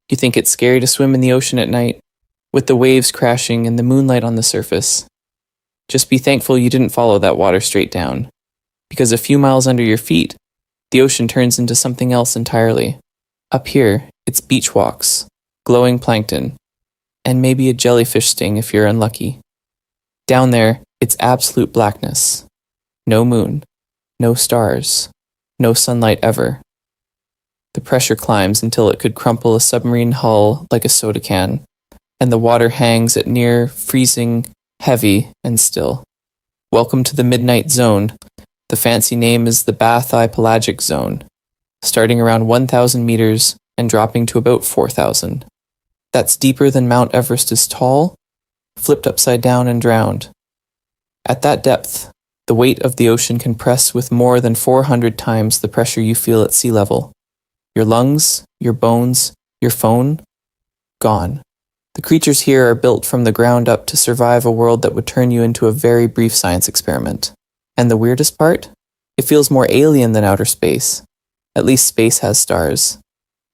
You think it's scary to swim in the ocean at night, with the waves crashing and the moonlight on the surface. Just be thankful you didn't follow that water straight down, because a few miles under your feet, the ocean turns into something else entirely. Up here, it's beach walks, glowing plankton, and maybe a jellyfish sting if you're unlucky. Down there, it's absolute blackness. No moon, no stars, no sunlight ever. The pressure climbs until it could crumple a submarine hull like a soda can, and the water hangs at near freezing, heavy, and still. Welcome to the Midnight Zone. The fancy name is the Bath-I Pelagic Zone, starting around 1,000 meters and dropping to about 4,000. That's deeper than Mount Everest is tall, flipped upside down and drowned. At that depth, the weight of the ocean can press with more than 400 times the pressure you feel at sea level. Your lungs, your bones, your phone, gone. The creatures here are built from the ground up to survive a world that would turn you into a very brief science experiment. And the weirdest part? It feels more alien than outer space. At least space has stars.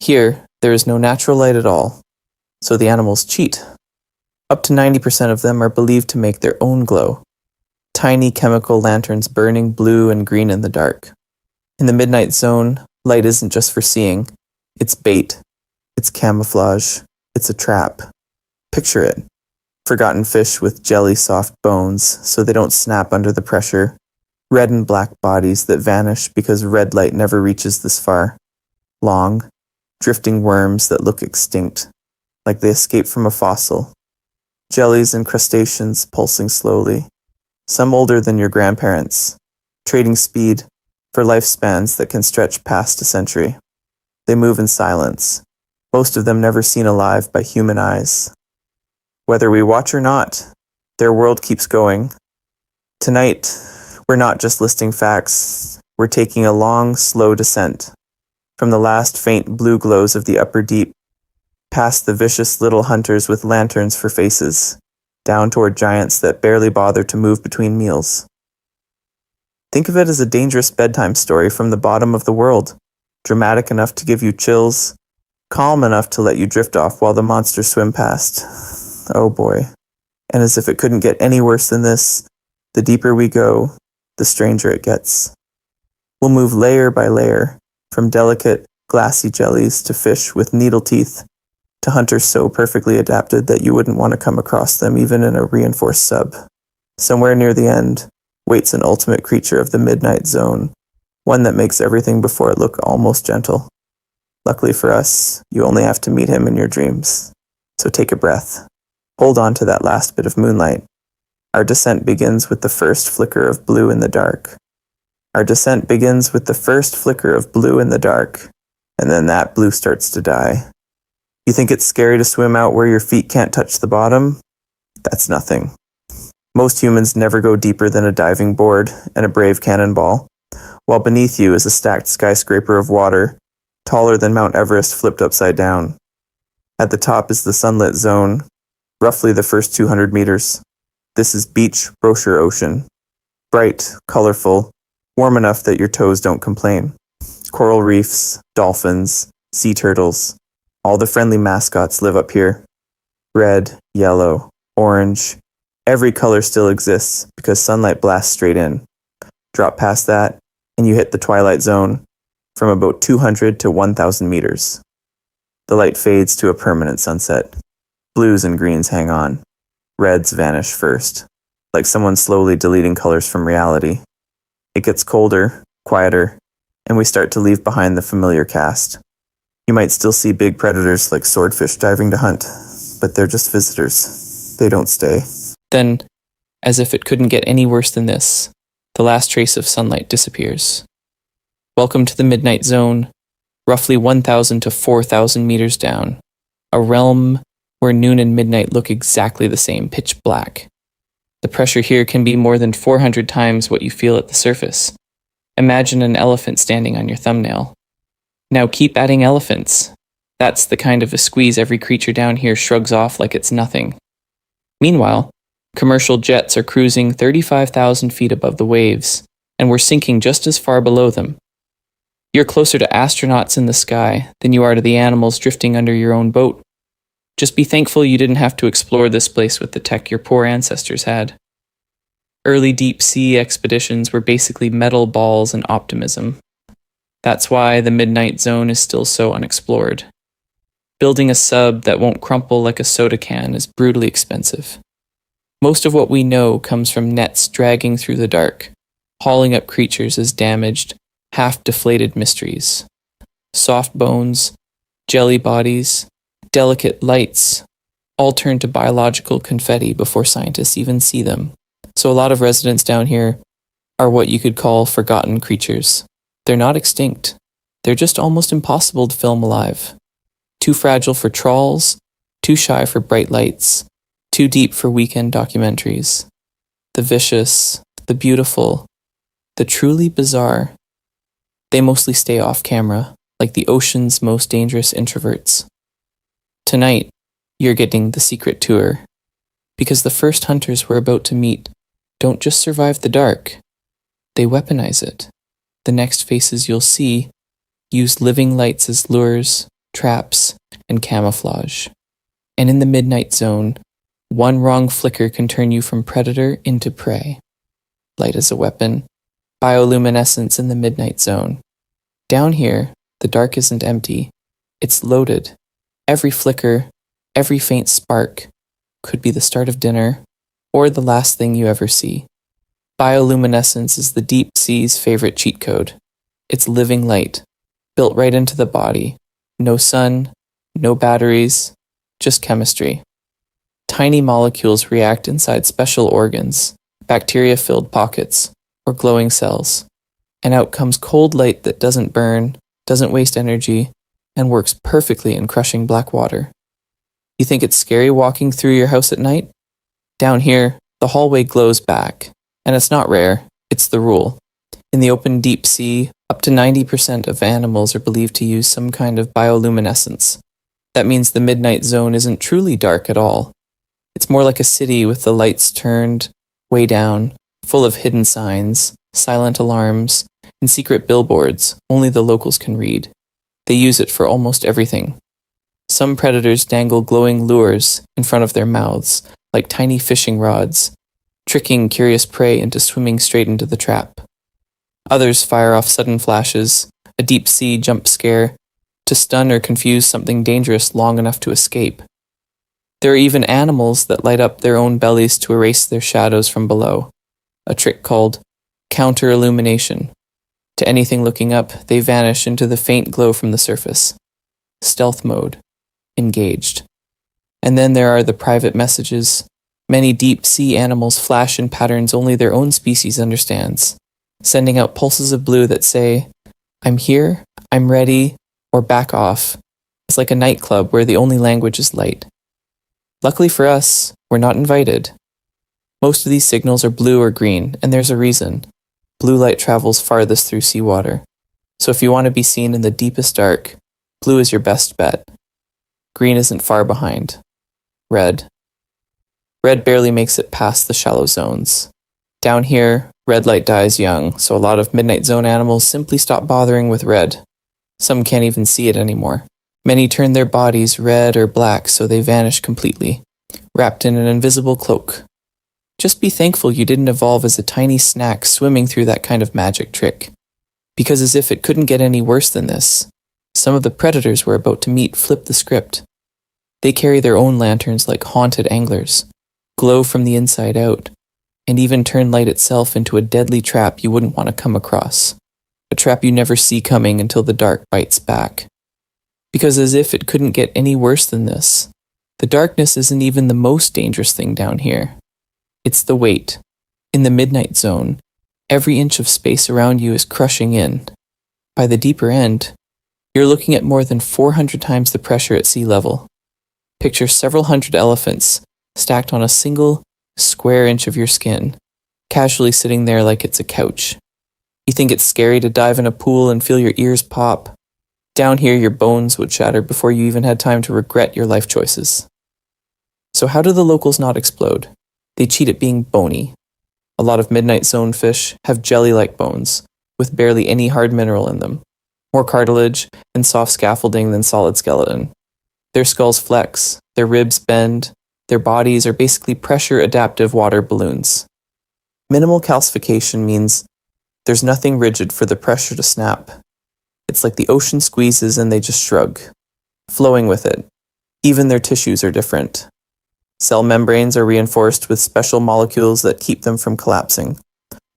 Here, there is no natural light at all. So the animals cheat. Up to 90% of them are believed to make their own glow. Tiny chemical lanterns burning blue and green in the dark. In the Midnight Zone, light isn't just for seeing. It's bait. It's camouflage. It's a trap. Picture it. Forgotten fish with jelly-soft bones so they don't snap under the pressure. Red and black bodies that vanish because red light never reaches this far. Long, drifting worms that look extinct, like they escaped from a fossil. Jellies and crustaceans pulsing slowly. Some older than your grandparents, trading speed for lifespans that can stretch past a century. They move in silence, most of them never seen alive by human eyes. Whether we watch or not, their world keeps going. Tonight, we're not just listing facts, we're taking a long, slow descent. From the last faint blue glows of the upper deep, past the vicious little hunters with lanterns for faces, down toward giants that barely bother to move between meals. Think of it as a dangerous bedtime story from the bottom of the world, dramatic enough to give you chills, calm enough to let you drift off while the monsters swim past. Oh boy. And as if it couldn't get any worse than this, the deeper we go, the stranger it gets. We'll move layer by layer, from delicate, glassy jellies to fish with needle teeth, to hunters so perfectly adapted that you wouldn't want to come across them even in a reinforced sub. Somewhere near the end waits an ultimate creature of the Midnight Zone, one that makes everything before it look almost gentle. Luckily for us, you only have to meet him in your dreams. So take a breath. Hold on to that last bit of moonlight. Our descent begins with the first flicker of blue in the dark. Our descent begins with the first flicker of blue in the dark, and then that blue starts to die. You think it's scary to swim out where your feet can't touch the bottom? That's nothing. Most humans never go deeper than a diving board and a brave cannonball, while beneath you is a stacked skyscraper of water, taller than Mount Everest flipped upside down. At the top is the sunlit zone, roughly the first 200 meters. This is beach brochure ocean. Bright, colorful, warm enough that your toes don't complain. Coral reefs, dolphins, sea turtles. All the friendly mascots live up here. Red, yellow, orange. Every color still exists because sunlight blasts straight in. Drop past that, and you hit the twilight zone from about 200 to 1,000 meters. The light fades to a permanent sunset. Blues and greens hang on. Reds vanish first, like someone slowly deleting colors from reality. It gets colder, quieter, and we start to leave behind the familiar cast. You might still see big predators like swordfish diving to hunt, but they're just visitors. They don't stay. Then, as if it couldn't get any worse than this, the last trace of sunlight disappears. Welcome to the Midnight Zone, roughly 1,000 to 4,000 meters down, a realm where noon and midnight look exactly the same, pitch black. The pressure here can be more than 400 times what you feel at the surface. Imagine an elephant standing on your thumbnail. Now keep adding elephants. That's the kind of a squeeze every creature down here shrugs off like it's nothing. Meanwhile, commercial jets are cruising 35,000 feet above the waves, and we're sinking just as far below them. You're closer to astronauts in the sky than you are to the animals drifting under your own boat. Just be thankful you didn't have to explore this place with the tech your poor ancestors had. Early deep sea expeditions were basically metal balls and optimism. That's why the Midnight Zone is still so unexplored. Building a sub that won't crumple like a soda can is brutally expensive. Most of what we know comes from nets dragging through the dark, hauling up creatures as damaged, half-deflated mysteries. Soft bones, jelly bodies, delicate lights, all turn to biological confetti before scientists even see them. So a lot of residents down here are what you could call forgotten creatures. They're not extinct. They're just almost impossible to film alive. Too fragile for trawls, too shy for bright lights, too deep for weekend documentaries. The vicious, the beautiful, the truly bizarre. They mostly stay off camera, like the ocean's most dangerous introverts. Tonight, you're getting the secret tour, because the first hunters we're about to meet don't just survive the dark, they weaponize it. The next faces you'll see use living lights as lures, traps, and camouflage. And in the Midnight Zone, one wrong flicker can turn you from predator into prey. Light as a weapon, bioluminescence in the Midnight Zone. Down here, the dark isn't empty, it's loaded. Every flicker, every faint spark could be the start of dinner or the last thing you ever see. Bioluminescence is the deep sea's favorite cheat code. It's living light, built right into the body. No sun, no batteries, just chemistry. Tiny molecules react inside special organs, bacteria-filled pockets, or glowing cells. And out comes cold light that doesn't burn, doesn't waste energy, and works perfectly in crushing black water. You think it's scary walking through your house at night? Down here, the hallway glows back, and it's not rare, it's the rule. In the open deep sea, up to 90% of animals are believed to use some kind of bioluminescence. That means the Midnight Zone isn't truly dark at all. It's more like a city with the lights turned way down, full of hidden signs, silent alarms, and secret billboards only the locals can read. They use it for almost everything. Some predators dangle glowing lures in front of their mouths, like tiny fishing rods, tricking curious prey into swimming straight into the trap. Others fire off sudden flashes, a deep sea jump scare, to stun or confuse something dangerous long enough to escape. There are even animals that light up their own bellies to erase their shadows from below, a trick called counter-illumination. To anything looking up, they vanish into the faint glow from the surface. Stealth mode. Engaged. And then there are the private messages. Many deep-sea animals flash in patterns only their own species understands, sending out pulses of blue that say, "I'm here, I'm ready," or "back off." It's like a nightclub where the only language is light. Luckily for us, we're not invited. Most of these signals are blue or green, and there's a reason. Blue light travels farthest through seawater. So if you want to be seen in the deepest dark, blue is your best bet. Green isn't far behind. Red. Red barely makes it past the shallow zones. Down here, red light dies young, so a lot of Midnight Zone animals simply stop bothering with red. Some can't even see it anymore. Many turn their bodies red or black so they vanish completely, wrapped in an invisible cloak. Just be thankful you didn't evolve as a tiny snack swimming through that kind of magic trick. Because as if it couldn't get any worse than this, some of the predators we're about to meet flip the script. They carry their own lanterns like haunted anglers, glow from the inside out, and even turn light itself into a deadly trap you wouldn't want to come across. A trap you never see coming until the dark bites back. Because as if it couldn't get any worse than this, the darkness isn't even the most dangerous thing down here. It's the weight. In the Midnight Zone, every inch of space around you is crushing in. By the deeper end, you're looking at more than 400 times the pressure at sea level. Picture several hundred elephants stacked on a single square inch of your skin, casually sitting there like it's a couch. You think it's scary to dive in a pool and feel your ears pop. Down here, your bones would shatter before you even had time to regret your life choices. So how do the locals not explode? They cheat at being bony. A lot of Midnight Zone fish have jelly-like bones, with barely any hard mineral in them. more cartilage and soft scaffolding than solid skeleton. Their skulls flex, their ribs bend, their bodies are basically pressure-adaptive water balloons. Minimal calcification means there's nothing rigid for the pressure to snap. It's like the ocean squeezes and they just shrug, flowing with it. Even their tissues are different. Cell membranes are reinforced with special molecules that keep them from collapsing.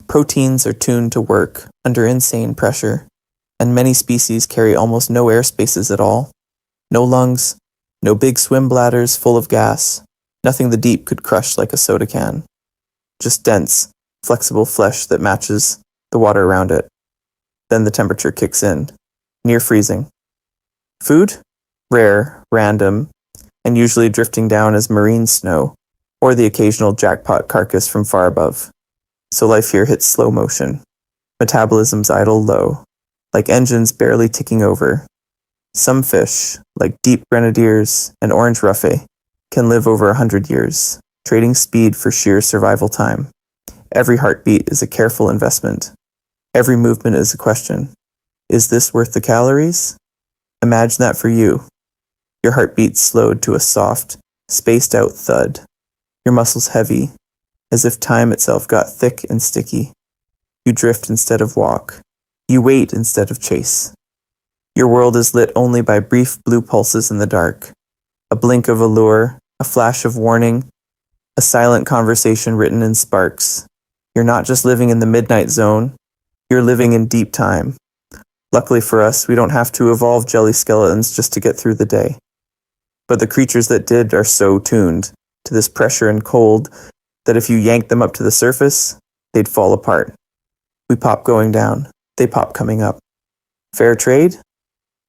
Proteins are tuned to work under insane pressure, and many species carry almost no air spaces at all. No lungs, no big swim bladders full of gas, nothing the deep could crush like a soda can. Just dense, flexible flesh that matches the water around it. Then the temperature kicks in, near freezing. Food? Rare, random, and usually drifting down as marine snow, or the occasional jackpot carcass from far above. So life here hits slow motion. Metabolism's idle low, like engines barely ticking over. Some fish, like deep grenadiers and orange ruffet, can live over 100 years, trading speed for sheer survival time. Every heartbeat is a careful investment. Every movement is a question. Is this worth the calories? Imagine that for you. Your heartbeat slowed to a soft, spaced-out thud. Your muscles heavy, as if time itself got thick and sticky. You drift instead of walk. You wait instead of chase. Your world is lit only by brief blue pulses in the dark. A blink of allure, a flash of warning, a silent conversation written in sparks. You're not just living in the midnight zone, you're living in deep time. Luckily for us, we don't have to evolve jelly skeletons just to get through the day. But the creatures that did are so tuned to this pressure and cold that if you yanked them up to the surface, they'd fall apart. We pop going down, they pop coming up. Fair trade?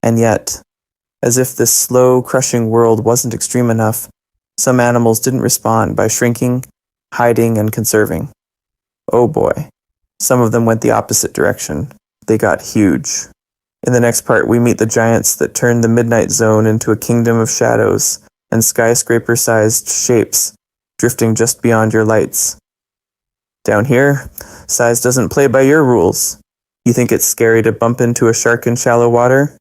And yet, as if this slow, crushing world wasn't extreme enough, some animals didn't respond by shrinking, hiding, and conserving. Oh boy, some of them went the opposite direction. They got huge. In the next part, we meet the giants that turned the midnight zone into a kingdom of shadows and skyscraper-sized shapes, drifting just beyond your lights. Down here, size doesn't play by your rules. You think it's scary to bump into a shark in shallow water?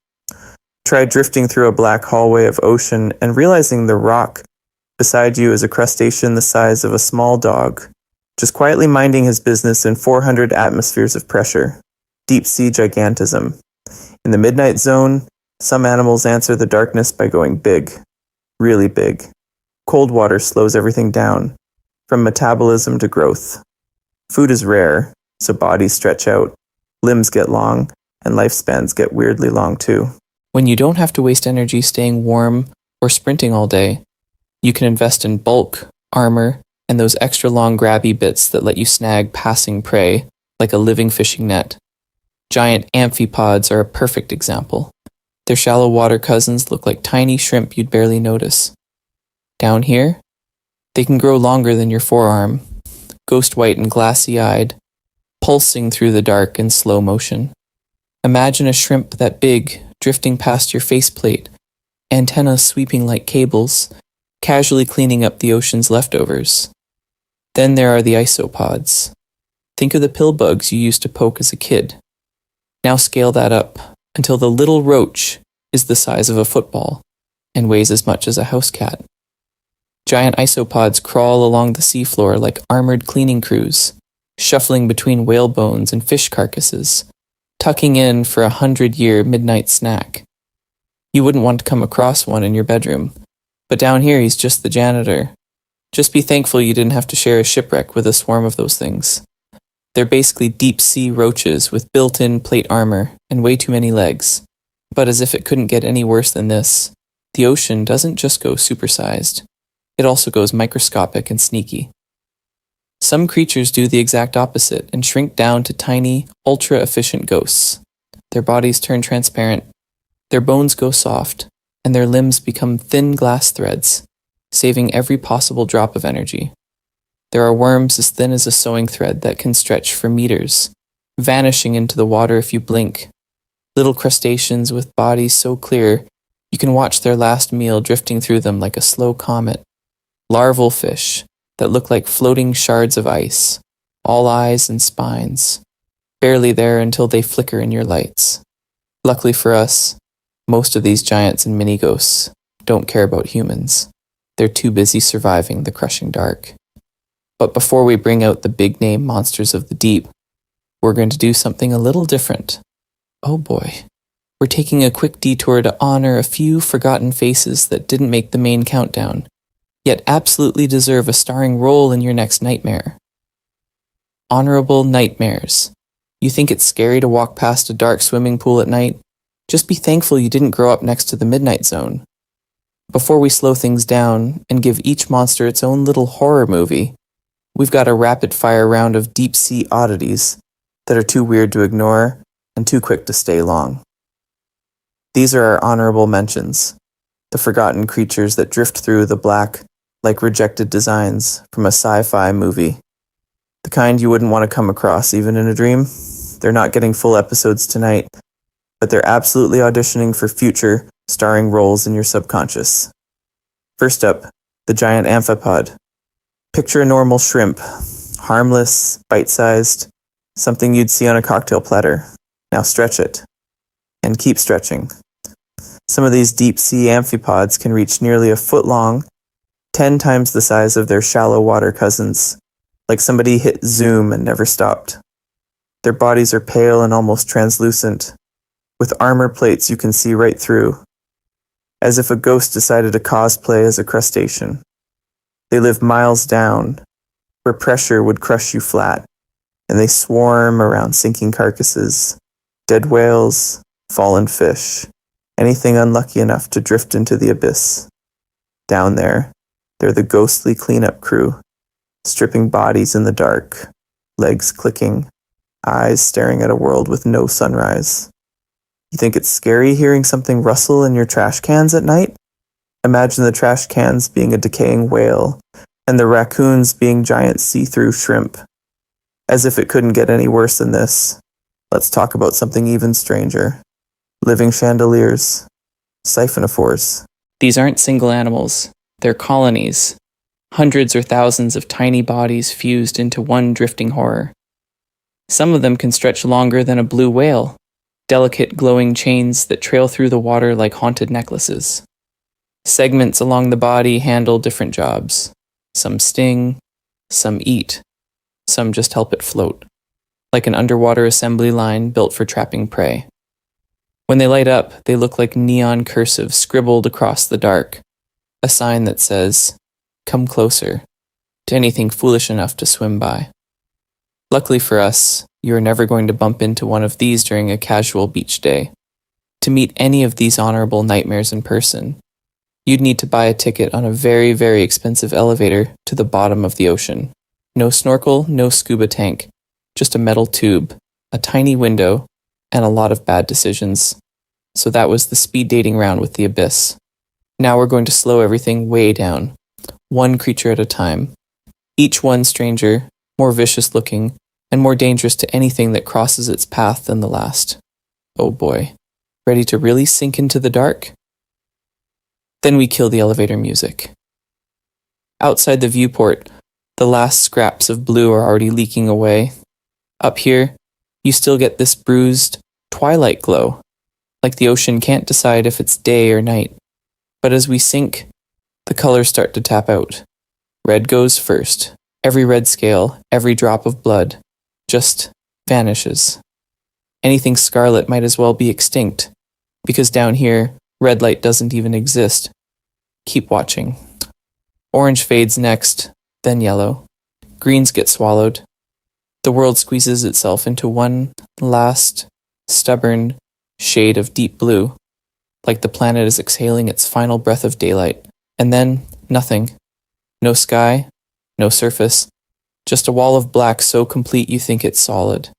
Try drifting through a black hallway of ocean and realizing the rock beside you is a crustacean the size of a small dog, just quietly minding his business in 400 atmospheres of pressure. Deep-sea gigantism. In the midnight zone, some animals answer the darkness by going big. Really big. Cold water slows everything down, from metabolism to growth. Food is rare, so bodies stretch out, limbs get long, and lifespans get weirdly long too. When you don't have to waste energy staying warm or sprinting all day, you can invest in bulk, armor, and those extra long grabby bits that let you snag passing prey, like a living fishing net. Giant amphipods are a perfect example. Their shallow water cousins look like tiny shrimp you'd barely notice. Down here, they can grow longer than your forearm, ghost white and glassy-eyed, pulsing through the dark in slow motion. Imagine a shrimp that big, drifting past your faceplate, antennas sweeping like cables, casually cleaning up the ocean's leftovers. Then there are the isopods. Think of the pill bugs you used to poke as a kid. Now scale that up until the little roach is the size of a football and weighs as much as a house cat. Giant isopods crawl along the seafloor like armored cleaning crews, shuffling between whale bones and fish carcasses, tucking in for a 100-year midnight snack. You wouldn't want to come across one in your bedroom, but down here he's just the janitor. Just be thankful you didn't have to share a shipwreck with a swarm of those things. They're basically deep-sea roaches with built-in plate armor and way too many legs. But as if it couldn't get any worse than this, the ocean doesn't just go supersized. It also goes microscopic and sneaky. Some creatures do the exact opposite and shrink down to tiny, ultra-efficient ghosts. Their bodies turn transparent, their bones go soft, and their limbs become thin glass threads, saving every possible drop of energy. There are worms as thin as a sewing thread that can stretch for meters, vanishing into the water if you blink. Little crustaceans with bodies so clear, you can watch their last meal drifting through them like a slow comet. Larval fish that look like floating shards of ice, all eyes and spines, barely there until they flicker in your lights. Luckily for us, most of these giants and mini-ghosts don't care about humans. They're too busy surviving the crushing dark. But before we bring out the big-name monsters of the deep, we're going to do something a little different. Oh boy. We're taking a quick detour to honor a few forgotten faces that didn't make the main countdown, yet absolutely deserve a starring role in your next nightmare. Honorable nightmares. You think it's scary to walk past a dark swimming pool at night? Just be thankful you didn't grow up next to the midnight zone. Before we slow things down and give each monster its own little horror movie, we've got a rapid-fire round of deep-sea oddities that are too weird to ignore and too quick to stay long. These are our honorable mentions, the forgotten creatures that drift through the black like rejected designs from a sci-fi movie. The kind you wouldn't want to come across even in a dream. They're not getting full episodes tonight, but they're absolutely auditioning for future starring roles in your subconscious. First up, the giant amphipod. Picture a normal shrimp, harmless, bite-sized, something you'd see on a cocktail platter. Now stretch it, and keep stretching. Some of these deep-sea amphipods can reach nearly a foot long, 10 times the size of their shallow water cousins, like somebody hit zoom and never stopped. Their bodies are pale and almost translucent, with armor plates you can see right through, as if a ghost decided to cosplay as a crustacean. They live miles down, where pressure would crush you flat, and they swarm around sinking carcasses, dead whales, fallen fish, anything unlucky enough to drift into the abyss. Down there, they're the ghostly cleanup crew, stripping bodies in the dark, legs clicking, eyes staring at a world with no sunrise. You think it's scary hearing something rustle in your trash cans at night? Imagine the trash cans being a decaying whale, and the raccoons being giant see-through shrimp. As if it couldn't get any worse than this, let's talk about something even stranger. Living chandeliers, siphonophores. These aren't single animals, they're colonies. Hundreds or thousands of tiny bodies fused into one drifting horror. Some of them can stretch longer than a blue whale, delicate glowing chains that trail through the water like haunted necklaces. Segments along the body handle different jobs. Some sting, some eat, some just help it float, like an underwater assembly line built for trapping prey. When they light up, they look like neon cursive scribbled across the dark, a sign that says, "Come closer," to anything foolish enough to swim by. Luckily for us, you are never going to bump into one of these during a casual beach day. To meet any of these honorable nightmares in person, you'd need to buy a ticket on a very, very expensive elevator to the bottom of the ocean. No snorkel, no scuba tank, just a metal tube, a tiny window, and a lot of bad decisions. So that was the speed dating round with the abyss. Now we're going to slow everything way down, one creature at a time. Each one stranger, more vicious looking, and more dangerous to anything that crosses its path than the last. Oh boy, ready to really sink into the dark? Then we kill the elevator music. Outside the viewport, the last scraps of blue are already leaking away. Up here, you still get this bruised twilight glow, like the ocean can't decide if it's day or night. But as we sink, the colors start to tap out. Red goes first. Every red scale, every drop of blood, just vanishes. Anything scarlet might as well be extinct, because down here, red light doesn't even exist. Keep watching. Orange fades next, then yellow. Greens get swallowed. The world squeezes itself into one last, stubborn shade of deep blue, like the planet is exhaling its final breath of daylight. And then, nothing. No sky, no surface, just a wall of black so complete you think it's solid.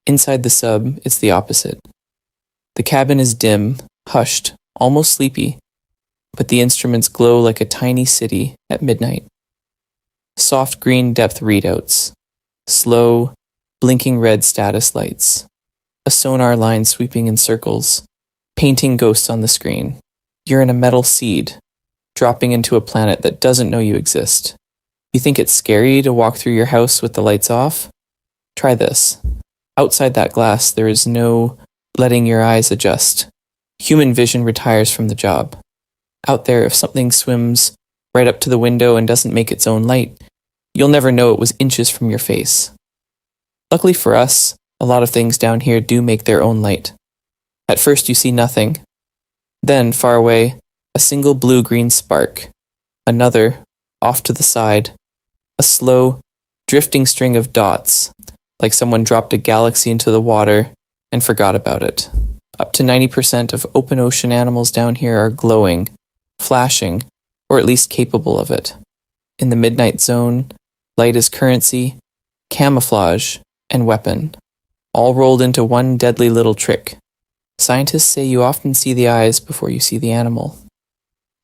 Inside the sub, it's the opposite. The cabin is dim, hushed, almost sleepy, but the instruments glow like a tiny city at midnight. Soft green depth readouts, slow, blinking red status lights, a sonar line sweeping in circles, painting ghosts on the screen. You're in a metal seed, dropping into a planet that doesn't know you exist. You think it's scary to walk through your house with the lights off? Try this. Outside that glass, there is no letting your eyes adjust. Human vision retires from the job. Out there, if something swims right up to the window and doesn't make its own light, you'll never know it was inches from your face. Luckily for us, a lot of things down here do make their own light. At first you see nothing. Then, far away, a single blue-green spark. Another, off to the side. A slow, drifting string of dots, like someone dropped a galaxy into the water and forgot about it. Up to 90% of open ocean animals down here are glowing, flashing, or at least capable of it. In the midnight zone, light is currency, camouflage, and weapon, all rolled into one deadly little trick. Scientists say you often see the eyes before you see the animal.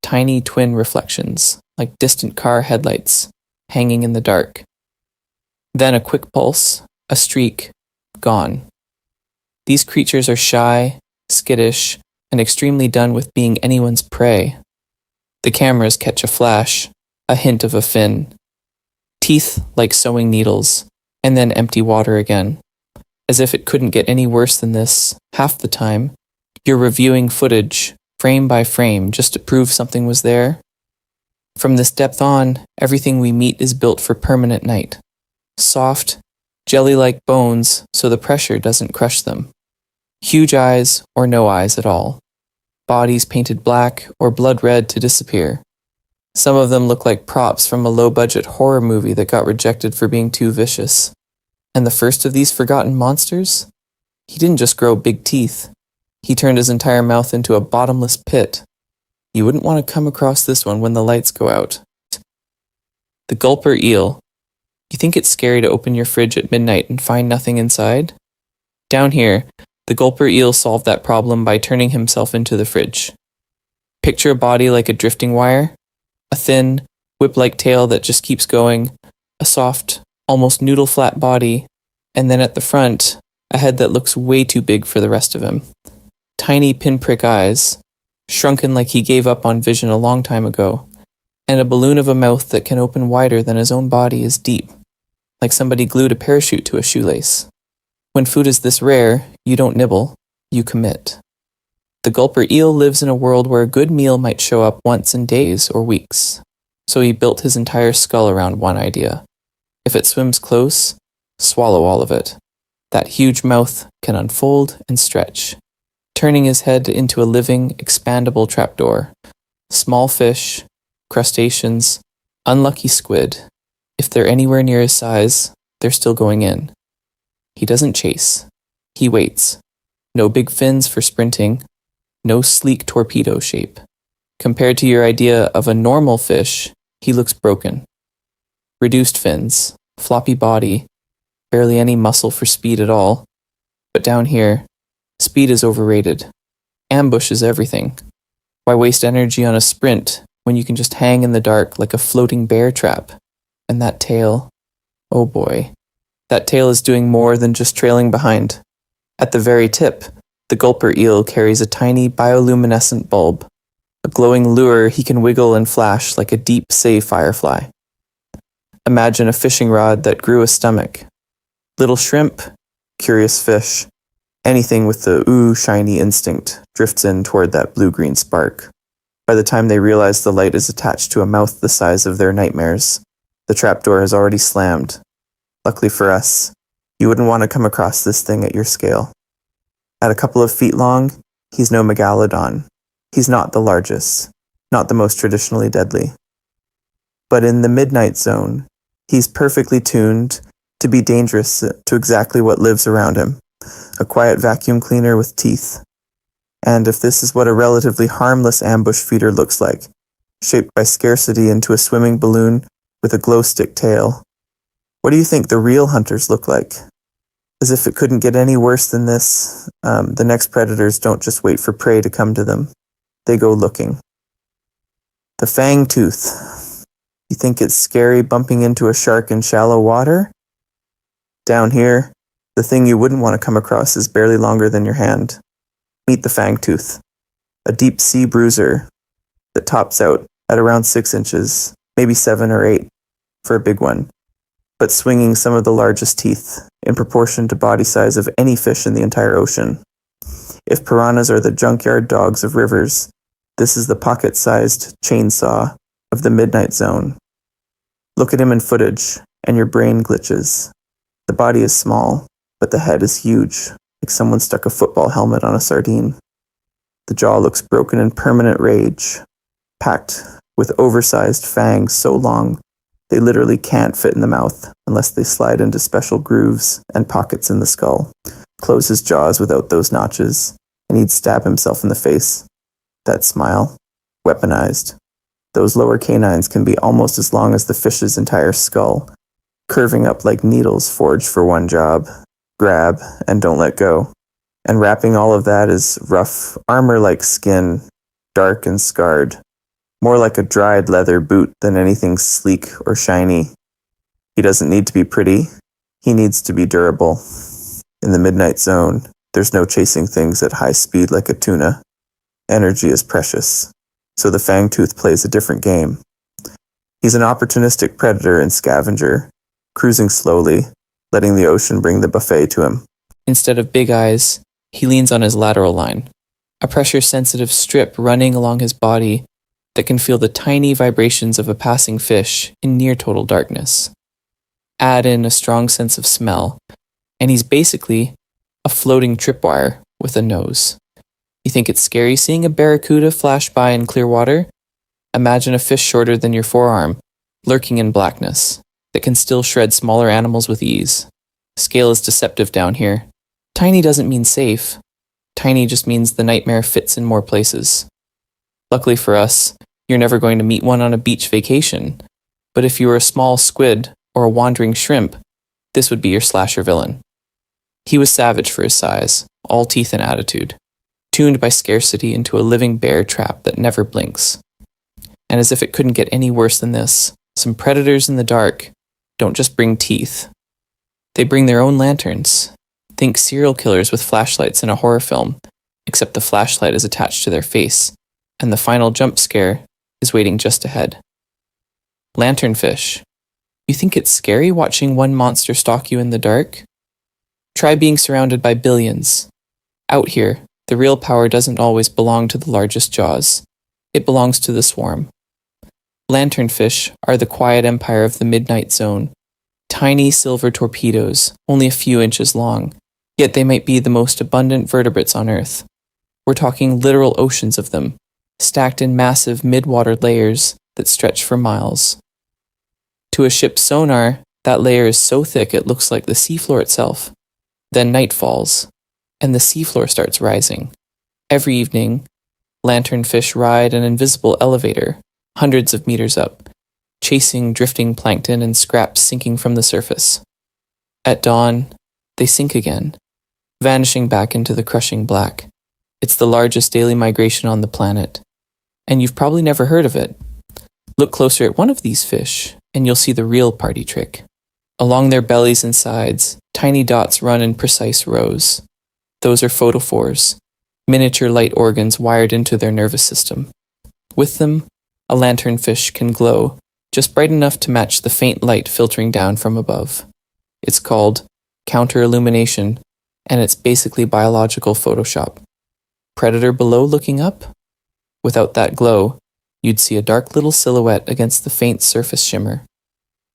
Tiny twin reflections, like distant car headlights, hanging in the dark. Then a quick pulse, a streak, gone. These creatures are shy, skittish, and extremely done with being anyone's prey. The cameras catch a flash, a hint of a fin. Teeth like sewing needles, and then empty water again. As if it couldn't get any worse than this, half the time, you're reviewing footage, frame by frame, just to prove something was there. From this depth on, everything we meet is built for permanent night. Soft, jelly-like bones so the pressure doesn't crush them. Huge eyes or no eyes at all. Bodies painted black or blood red to disappear. Some of them look like props from a low-budget horror movie that got rejected for being too vicious. And the first of these forgotten monsters? He didn't just grow big teeth. He turned his entire mouth into a bottomless pit. You wouldn't want to come across this one when the lights go out. The gulper eel. You think it's scary to open your fridge at midnight and find nothing inside? Down here, the gulper eel solved that problem by turning himself into the fridge. Picture a body like a drifting wire, a thin, whip-like tail that just keeps going, a soft, almost noodle-flat body, and then at the front, a head that looks way too big for the rest of him. Tiny pinprick eyes, shrunken like he gave up on vision a long time ago, and a balloon of a mouth that can open wider than his own body is deep, like somebody glued a parachute to a shoelace. When food is this rare, you don't nibble, you commit. The gulper eel lives in a world where a good meal might show up once in days or weeks, so he built his entire skull around one idea. If it swims close, swallow all of it. That huge mouth can unfold and stretch, turning his head into a living, expandable trapdoor. Small fish, crustaceans, unlucky squid, if they're anywhere near his size, they're still going in. He doesn't chase. He waits. No big fins for sprinting. No sleek torpedo shape. Compared to your idea of a normal fish, he looks broken. Reduced fins, floppy body, barely any muscle for speed at all. But down here, speed is overrated. Ambush is everything. Why waste energy on a sprint when you can just hang in the dark like a floating bear trap? And that tail, oh boy. That tail is doing more than just trailing behind. At the very tip, the gulper eel carries a tiny bioluminescent bulb, a glowing lure he can wiggle and flash like a deep-sea firefly. Imagine a fishing rod that grew a stomach. Little shrimp, curious fish, anything with the shiny instinct drifts in toward that blue-green spark. By the time they realize the light is attached to a mouth the size of their nightmares, the trapdoor has already slammed. Luckily for us, you wouldn't want to come across this thing at your scale. At a couple of feet long, he's no megalodon. He's not the largest, not the most traditionally deadly. But in the midnight zone, he's perfectly tuned to be dangerous to exactly what lives around him. A quiet vacuum cleaner with teeth. And if this is what a relatively harmless ambush feeder looks like, shaped by scarcity into a swimming balloon with a glow stick tail, what do you think the real hunters look like? As if it couldn't get any worse than this, the next predators don't just wait for prey to come to them. They go looking. The fang tooth. You think it's scary bumping into a shark in shallow water? Down here, the thing you wouldn't want to come across is barely longer than your hand. Meet the fang tooth, a deep sea bruiser that tops out at around 6 inches, maybe 7 or 8 for a big one, but swinging some of the largest teeth in proportion to body size of any fish in the entire ocean. If piranhas are the junkyard dogs of rivers, this is the pocket-sized chainsaw of the midnight zone. Look at him in footage, and your brain glitches. The body is small, but the head is huge, like someone stuck a football helmet on a sardine. The jaw looks broken in permanent rage, packed with oversized fangs so long they literally can't fit in the mouth unless they slide into special grooves and pockets in the skull. Close his jaws without those notches, and he'd stab himself in the face. That smile, weaponized. Those lower canines can be almost as long as the fish's entire skull, curving up like needles forged for one job: grab and don't let go. And wrapping all of that is rough, armor-like skin, dark and scarred, more like a dried leather boot than anything sleek or shiny. He doesn't need to be pretty, he needs to be durable. In the midnight zone, there's no chasing things at high speed like a tuna. Energy is precious, so the fangtooth plays a different game. He's an opportunistic predator and scavenger, cruising slowly, letting the ocean bring the buffet to him. Instead of big eyes, he leans on his lateral line, a pressure-sensitive strip running along his body that can feel the tiny vibrations of a passing fish in near-total darkness. Add in a strong sense of smell, and he's basically a floating tripwire with a nose. You think it's scary seeing a barracuda flash by in clear water? Imagine a fish shorter than your forearm, lurking in blackness, that can still shred smaller animals with ease. Scale is deceptive down here. Tiny doesn't mean safe. Tiny just means the nightmare fits in more places. Luckily for us, you're never going to meet one on a beach vacation, but if you were a small squid or a wandering shrimp, this would be your slasher villain. He was savage for his size, all teeth and attitude, tuned by scarcity into a living bear trap that never blinks. And as if it couldn't get any worse than this, some predators in the dark don't just bring teeth. They bring their own lanterns. Think serial killers with flashlights in a horror film, except the flashlight is attached to their face, and the final jump scare is waiting just ahead. Lanternfish. You think it's scary watching one monster stalk you in the dark? Try being surrounded by billions. Out here, the real power doesn't always belong to the largest jaws. It belongs to the swarm. Lanternfish are the quiet empire of the midnight zone. Tiny silver torpedoes, only a few inches long, yet they might be the most abundant vertebrates on Earth. We're talking literal oceans of them, stacked in massive mid-water layers that stretch for miles. To a ship's sonar, that layer is so thick it looks like the seafloor itself. Then night falls, and the seafloor starts rising. Every evening, lanternfish ride an invisible elevator, hundreds of meters up, chasing drifting plankton and scraps sinking from the surface. At dawn, they sink again, vanishing back into the crushing black. It's the largest daily migration on the planet, and you've probably never heard of it. Look closer at one of these fish, and you'll see the real party trick. Along their bellies and sides, tiny dots run in precise rows. Those are photophores, miniature light organs wired into their nervous system. With them, a lanternfish can glow, just bright enough to match the faint light filtering down from above. It's called counter-illumination, and it's basically biological Photoshop. Predator below looking up? Without that glow, you'd see a dark little silhouette against the faint surface shimmer.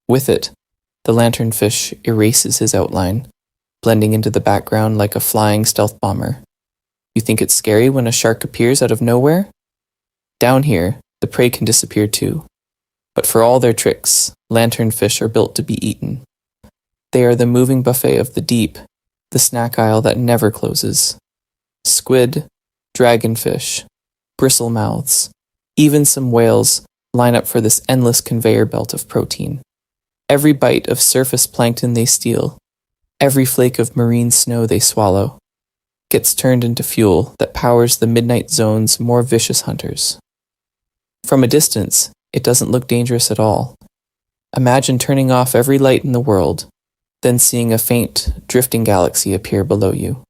With it, the lanternfish erases his outline, blending into the background like a flying stealth bomber. You think it's scary when a shark appears out of nowhere? Down here, the prey can disappear too. But for all their tricks, lanternfish are built to be eaten. They are the moving buffet of the deep, the snack aisle that never closes. Squid, dragonfish, bristlemouths, even some whales line up for this endless conveyor belt of protein. Every bite of surface plankton they steal, every flake of marine snow they swallow, gets turned into fuel that powers the midnight zone's more vicious hunters. From a distance, it doesn't look dangerous at all. Imagine turning off every light in the world, then seeing a faint, drifting galaxy appear below you.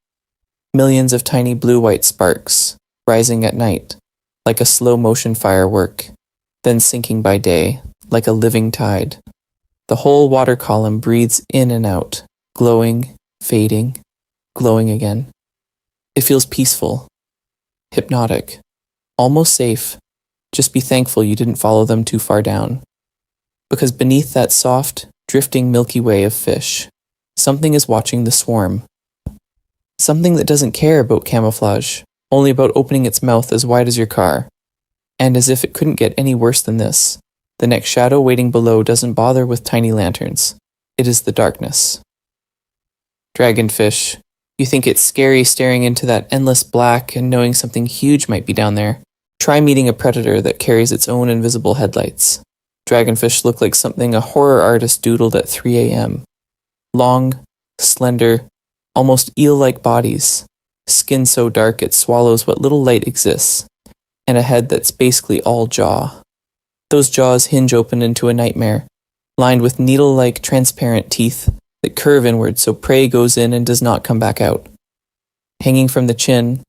Millions of tiny blue-white sparks, rising at night, like a slow-motion firework, then sinking by day, like a living tide. The whole water column breathes in and out, glowing, fading, glowing again. It feels peaceful, hypnotic, almost safe. Just be thankful you didn't follow them too far down. Because beneath that soft, drifting Milky Way of fish, something is watching the swarm. Something that doesn't care about camouflage, only about opening its mouth as wide as your car. And as if it couldn't get any worse than this, the next shadow waiting below doesn't bother with tiny lanterns. It is the darkness. Dragonfish. You think it's scary staring into that endless black and knowing something huge might be down there. Try meeting a predator that carries its own invisible headlights. Dragonfish look like something a horror artist doodled at 3 a.m. Long, slender, almost eel-like bodies, skin so dark it swallows what little light exists, and a head that's basically all jaw. Those jaws hinge open into a nightmare, lined with needle-like transparent teeth that curve inward so prey goes in and does not come back out. Hanging from the chin,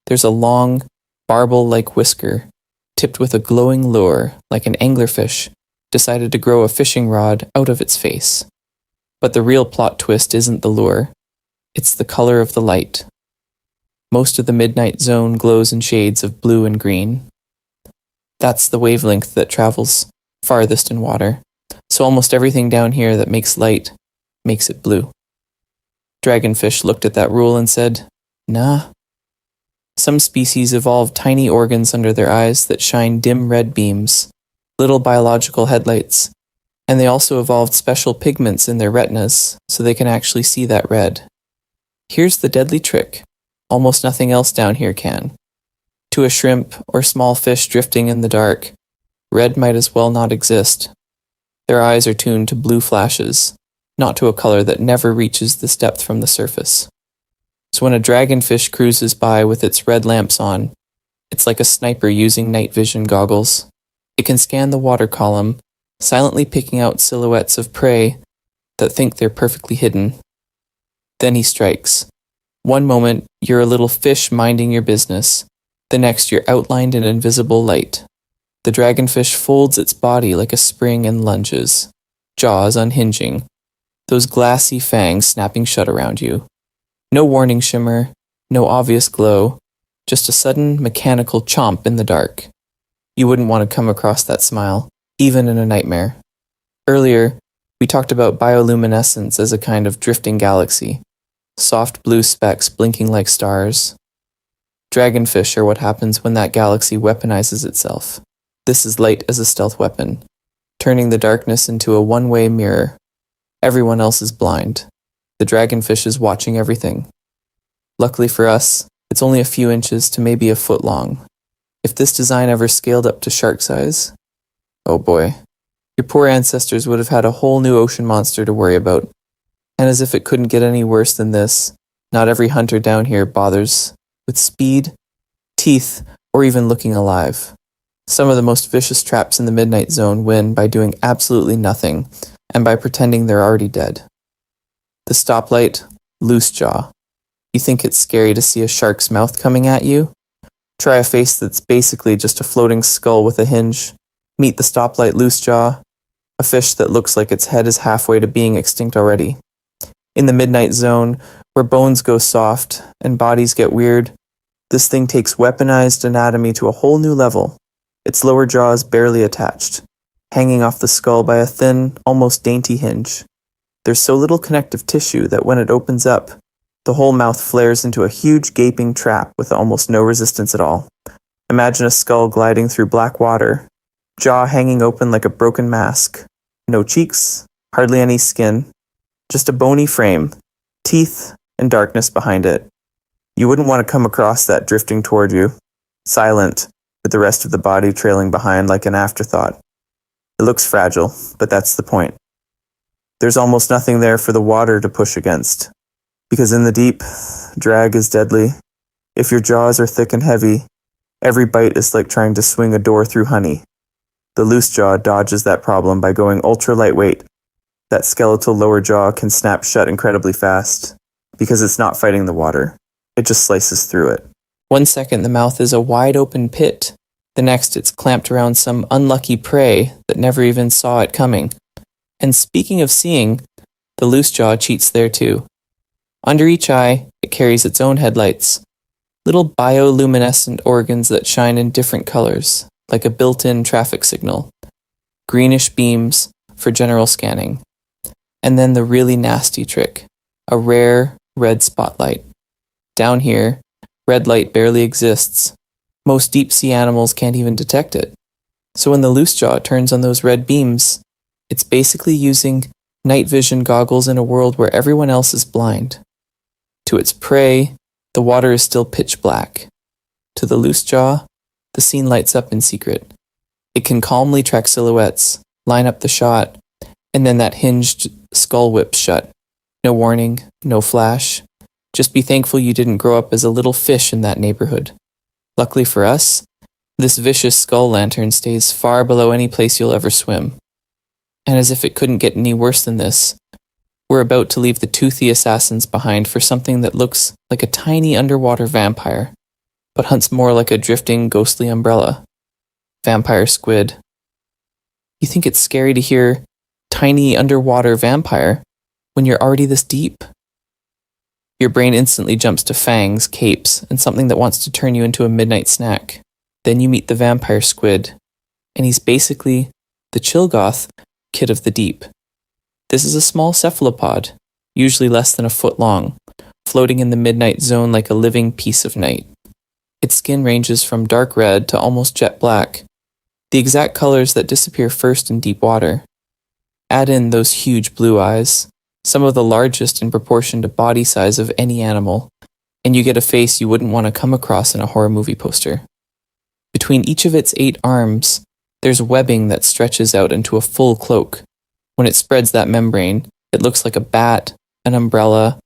there's a long, barbel-like whisker, tipped with a glowing lure like an anglerfish decided to grow a fishing rod out of its face. But the real plot twist isn't the lure. It's the color of the light. Most of the midnight zone glows in shades of blue and green. That's the wavelength that travels farthest in water, so almost everything down here that makes light makes it blue. Dragonfish looked at that rule and said, "Nah." Some species evolve tiny organs under their eyes that shine dim red beams, little biological headlights, and they also evolved special pigments in their retinas so they can actually see that red. Here's the deadly trick. Almost nothing else down here can. To a shrimp or small fish drifting in the dark, red might as well not exist. Their eyes are tuned to blue flashes, not to a color that never reaches this depth from the surface. So when a dragonfish cruises by with its red lamps on, it's like a sniper using night vision goggles. It can scan the water column, silently picking out silhouettes of prey that think they're perfectly hidden. Then he strikes. One moment, you're a little fish minding your business. The next, you're outlined in invisible light. The dragonfish folds its body like a spring and lunges, jaws unhinging, those glassy fangs snapping shut around you. No warning shimmer, no obvious glow, just a sudden mechanical chomp in the dark. You wouldn't want to come across that smile, even in a nightmare. Earlier, we talked about bioluminescence as a kind of drifting galaxy, soft blue specks blinking like stars. Dragonfish are what happens when that galaxy weaponizes itself. This is light as a stealth weapon, turning the darkness into a one-way mirror. Everyone else is blind. The dragonfish is watching everything. Luckily for us, it's only a few inches to maybe a foot long. If this design ever scaled up to shark size, oh boy, your poor ancestors would have had a whole new ocean monster to worry about. And as if it couldn't get any worse than this, not every hunter down here bothers with speed, teeth, or even looking alive. Some of the most vicious traps in the Midnight Zone win by doing absolutely nothing, and by pretending they're already dead. The stoplight, loose jaw. You think it's scary to see a shark's mouth coming at you? Try a face that's basically just a floating skull with a hinge. Meet the stoplight loose jaw, a fish that looks like its head is halfway to being extinct already. In the Midnight Zone, where bones go soft and bodies get weird, this thing takes weaponized anatomy to a whole new level. Its lower jaw is barely attached, hanging off the skull by a thin, almost dainty hinge. There's so little connective tissue that when it opens up, the whole mouth flares into a huge gaping trap with almost no resistance at all. Imagine a skull gliding through black water, jaw hanging open like a broken mask. No cheeks, hardly any skin, just a bony frame, teeth, and darkness behind it. You wouldn't want to come across that drifting toward you, silent, with the rest of the body trailing behind like an afterthought. It looks fragile, but that's the point. There's almost nothing there for the water to push against. Because in the deep, drag is deadly. If your jaws are thick and heavy, every bite is like trying to swing a door through honey. The loose jaw dodges that problem by going ultra lightweight. That skeletal lower jaw can snap shut incredibly fast, because it's not fighting the water. It just slices through it. 1 second the mouth is a wide open pit. The next it's clamped around some unlucky prey that never even saw it coming. And speaking of seeing, the loose jaw cheats there too. Under each eye, it carries its own headlights, little bioluminescent organs that shine in different colors, like a built-in traffic signal, greenish beams for general scanning, and then the really nasty trick, a rare red spotlight. Down here, red light barely exists. Most deep-sea animals can't even detect it. So when the loose jaw turns on those red beams, it's basically using night vision goggles in a world where everyone else is blind. To its prey, the water is still pitch black. To the loose jaw, the scene lights up in secret. It can calmly track silhouettes, line up the shot, and then that hinged skull whips shut. No warning, no flash. Just be thankful you didn't grow up as a little fish in that neighborhood. Luckily for us, this vicious skull lantern stays far below any place you'll ever swim. And as if it couldn't get any worse than this, we're about to leave the toothy assassins behind for something that looks like a tiny underwater vampire, but hunts more like a drifting, ghostly umbrella. Vampire squid. You think it's scary to hear tiny underwater vampire when you're already this deep? Your brain instantly jumps to fangs, capes, and something that wants to turn you into a midnight snack. Then you meet the vampire squid, and he's basically the Chilgoth kid of the deep. This is a small cephalopod, usually less than a foot long, floating in the midnight zone like a living piece of night. Its skin ranges from dark red to almost jet black, the exact colors that disappear first in deep water. Add in those huge blue eyes, some of the largest in proportion to body size of any animal, and you get a face you wouldn't want to come across in a horror movie poster. Between each of its 8 arms, there's webbing that stretches out into a full cloak. When it spreads that membrane, it looks like a bat, an umbrella,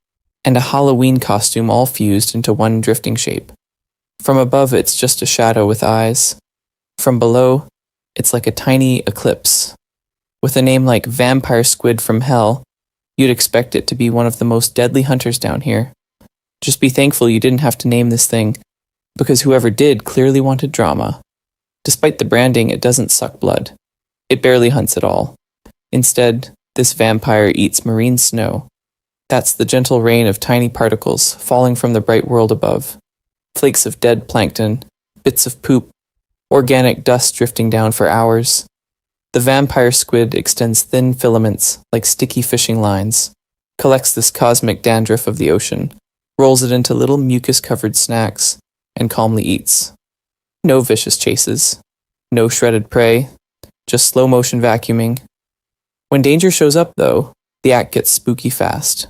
and a Halloween costume all fused into one drifting shape. From above, it's just a shadow with eyes. From below, it's like a tiny eclipse. With a name like Vampire Squid from Hell, you'd expect it to be one of the most deadly hunters down here. Just be thankful you didn't have to name this thing, because whoever did clearly wanted drama. Despite the branding, it doesn't suck blood. It barely hunts at all. Instead, this vampire eats marine snow. That's the gentle rain of tiny particles falling from the bright world above. Flakes of dead plankton, bits of poop, organic dust drifting down for hours. The vampire squid extends thin filaments like sticky fishing lines, collects this cosmic dandruff of the ocean, rolls it into little mucus-covered snacks, and calmly eats. No vicious chases, no shredded prey, just slow-motion vacuuming. When danger shows up, though, the act gets spooky fast.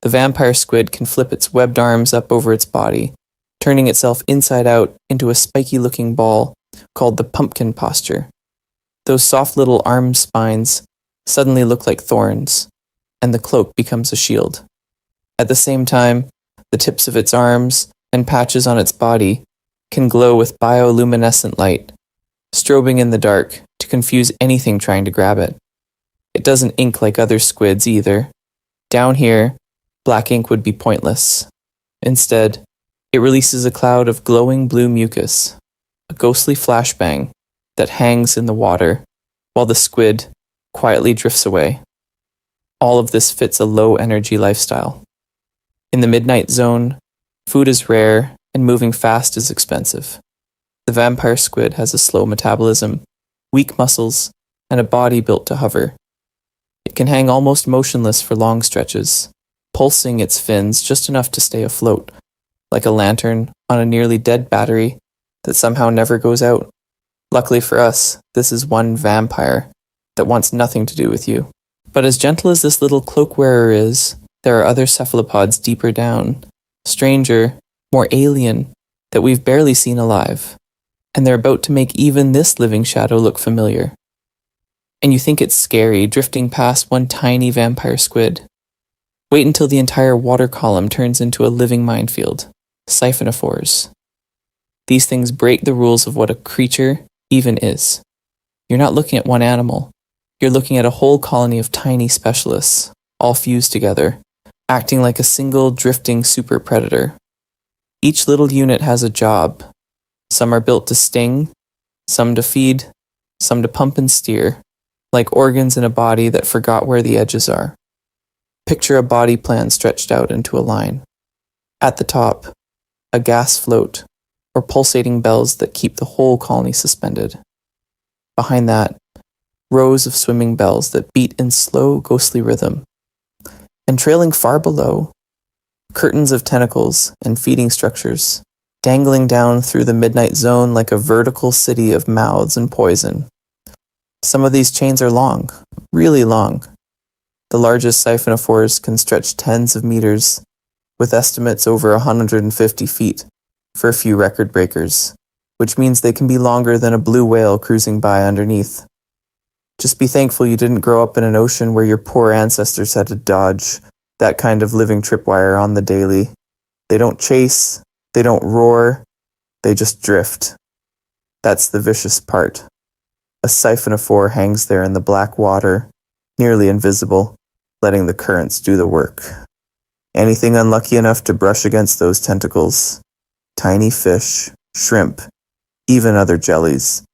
The vampire squid can flip its webbed arms up over its body, turning itself inside out into a spiky-looking ball called the pumpkin posture. Those soft little arm spines suddenly look like thorns, and the cloak becomes a shield. At the same time, the tips of its arms and patches on its body can glow with bioluminescent light, strobing in the dark to confuse anything trying to grab it. It doesn't ink like other squids either. Down here, black ink would be pointless. Instead, it releases a cloud of glowing blue mucus, a ghostly flashbang that hangs in the water while the squid quietly drifts away. All of this fits a low-energy lifestyle. In the midnight zone, food is rare and moving fast is expensive. The vampire squid has a slow metabolism, weak muscles, and a body built to hover. It can hang almost motionless for long stretches, pulsing its fins just enough to stay afloat, like a lantern on a nearly dead battery that somehow never goes out. Luckily for us, this is one vampire that wants nothing to do with you. But as gentle as this little cloak wearer is, there are other cephalopods deeper down, stranger, more alien, that we've barely seen alive. And they're about to make even this living shadow look familiar. And you think it's scary drifting past one tiny vampire squid. Wait until the entire water column turns into a living minefield. Siphonophores. These things break the rules of what a creature even is. You're not looking at one animal. You're looking at a whole colony of tiny specialists, all fused together, acting like a single drifting super predator. Each little unit has a job. Some are built to sting, some to feed, some to pump and steer, like organs in a body that forgot where the edges are. Picture a body plan stretched out into a line. At the top, a gas float, or pulsating bells that keep the whole colony suspended. Behind that, rows of swimming bells that beat in slow, ghostly rhythm. And trailing far below, curtains of tentacles and feeding structures, dangling down through the midnight zone like a vertical city of mouths and poison. Some of these chains are long, really long. The largest siphonophores can stretch tens of meters, with estimates over 150 feet for a few record breakers, which means they can be longer than a blue whale cruising by underneath. Just be thankful you didn't grow up in an ocean where your poor ancestors had to dodge that kind of living tripwire on the daily. They don't chase, they don't roar, they just drift. That's the vicious part. A siphonophore hangs there in the black water, nearly invisible, letting the currents do the work. Anything unlucky enough to brush against those tentacles, tiny fish, shrimp, even other jellies,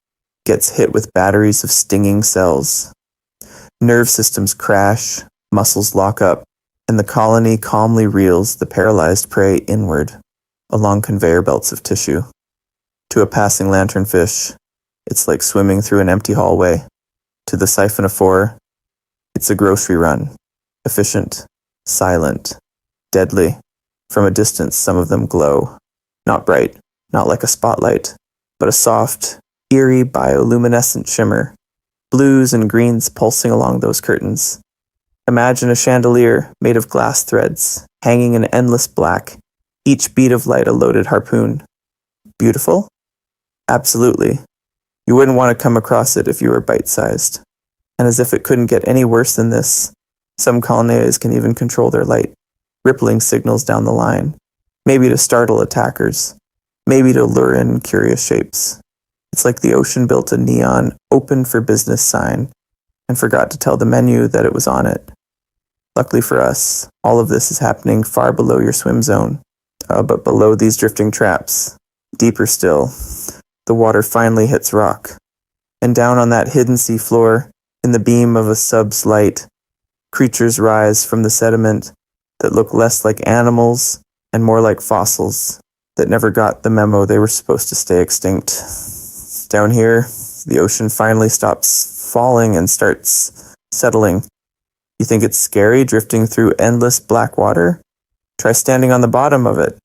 gets hit with batteries of stinging cells. Nerve systems crash, muscles lock up, and the colony calmly reels the paralyzed prey inward, along conveyor belts of tissue. To a passing lanternfish, it's like swimming through an empty hallway. To the siphonophore, it's a grocery run, efficient, silent, deadly. From a distance, some of them glow. Not bright, not like a spotlight, but a soft, eerie bioluminescent shimmer, blues and greens pulsing along those curtains. Imagine a chandelier made of glass threads, hanging in endless black, each bead of light a loaded harpoon. Beautiful? Absolutely. You wouldn't want to come across it if you were bite-sized. And as if it couldn't get any worse than this, some colonias can even control their light, rippling signals down the line, maybe to startle attackers, maybe to lure in curious shapes. It's like the ocean built a neon "open for business" sign and forgot to tell the menu that it was on it. Luckily for us, all of this is happening far below your swim zone, but below these drifting traps, deeper still, the water finally hits rock, and down on that hidden seafloor, in the beam of a sub's light, creatures rise from the sediment that look less like animals and more like fossils that never got the memo they were supposed to stay extinct. Down here, the ocean finally stops falling and starts settling. You think it's scary drifting through endless black water? Try standing on the bottom of it.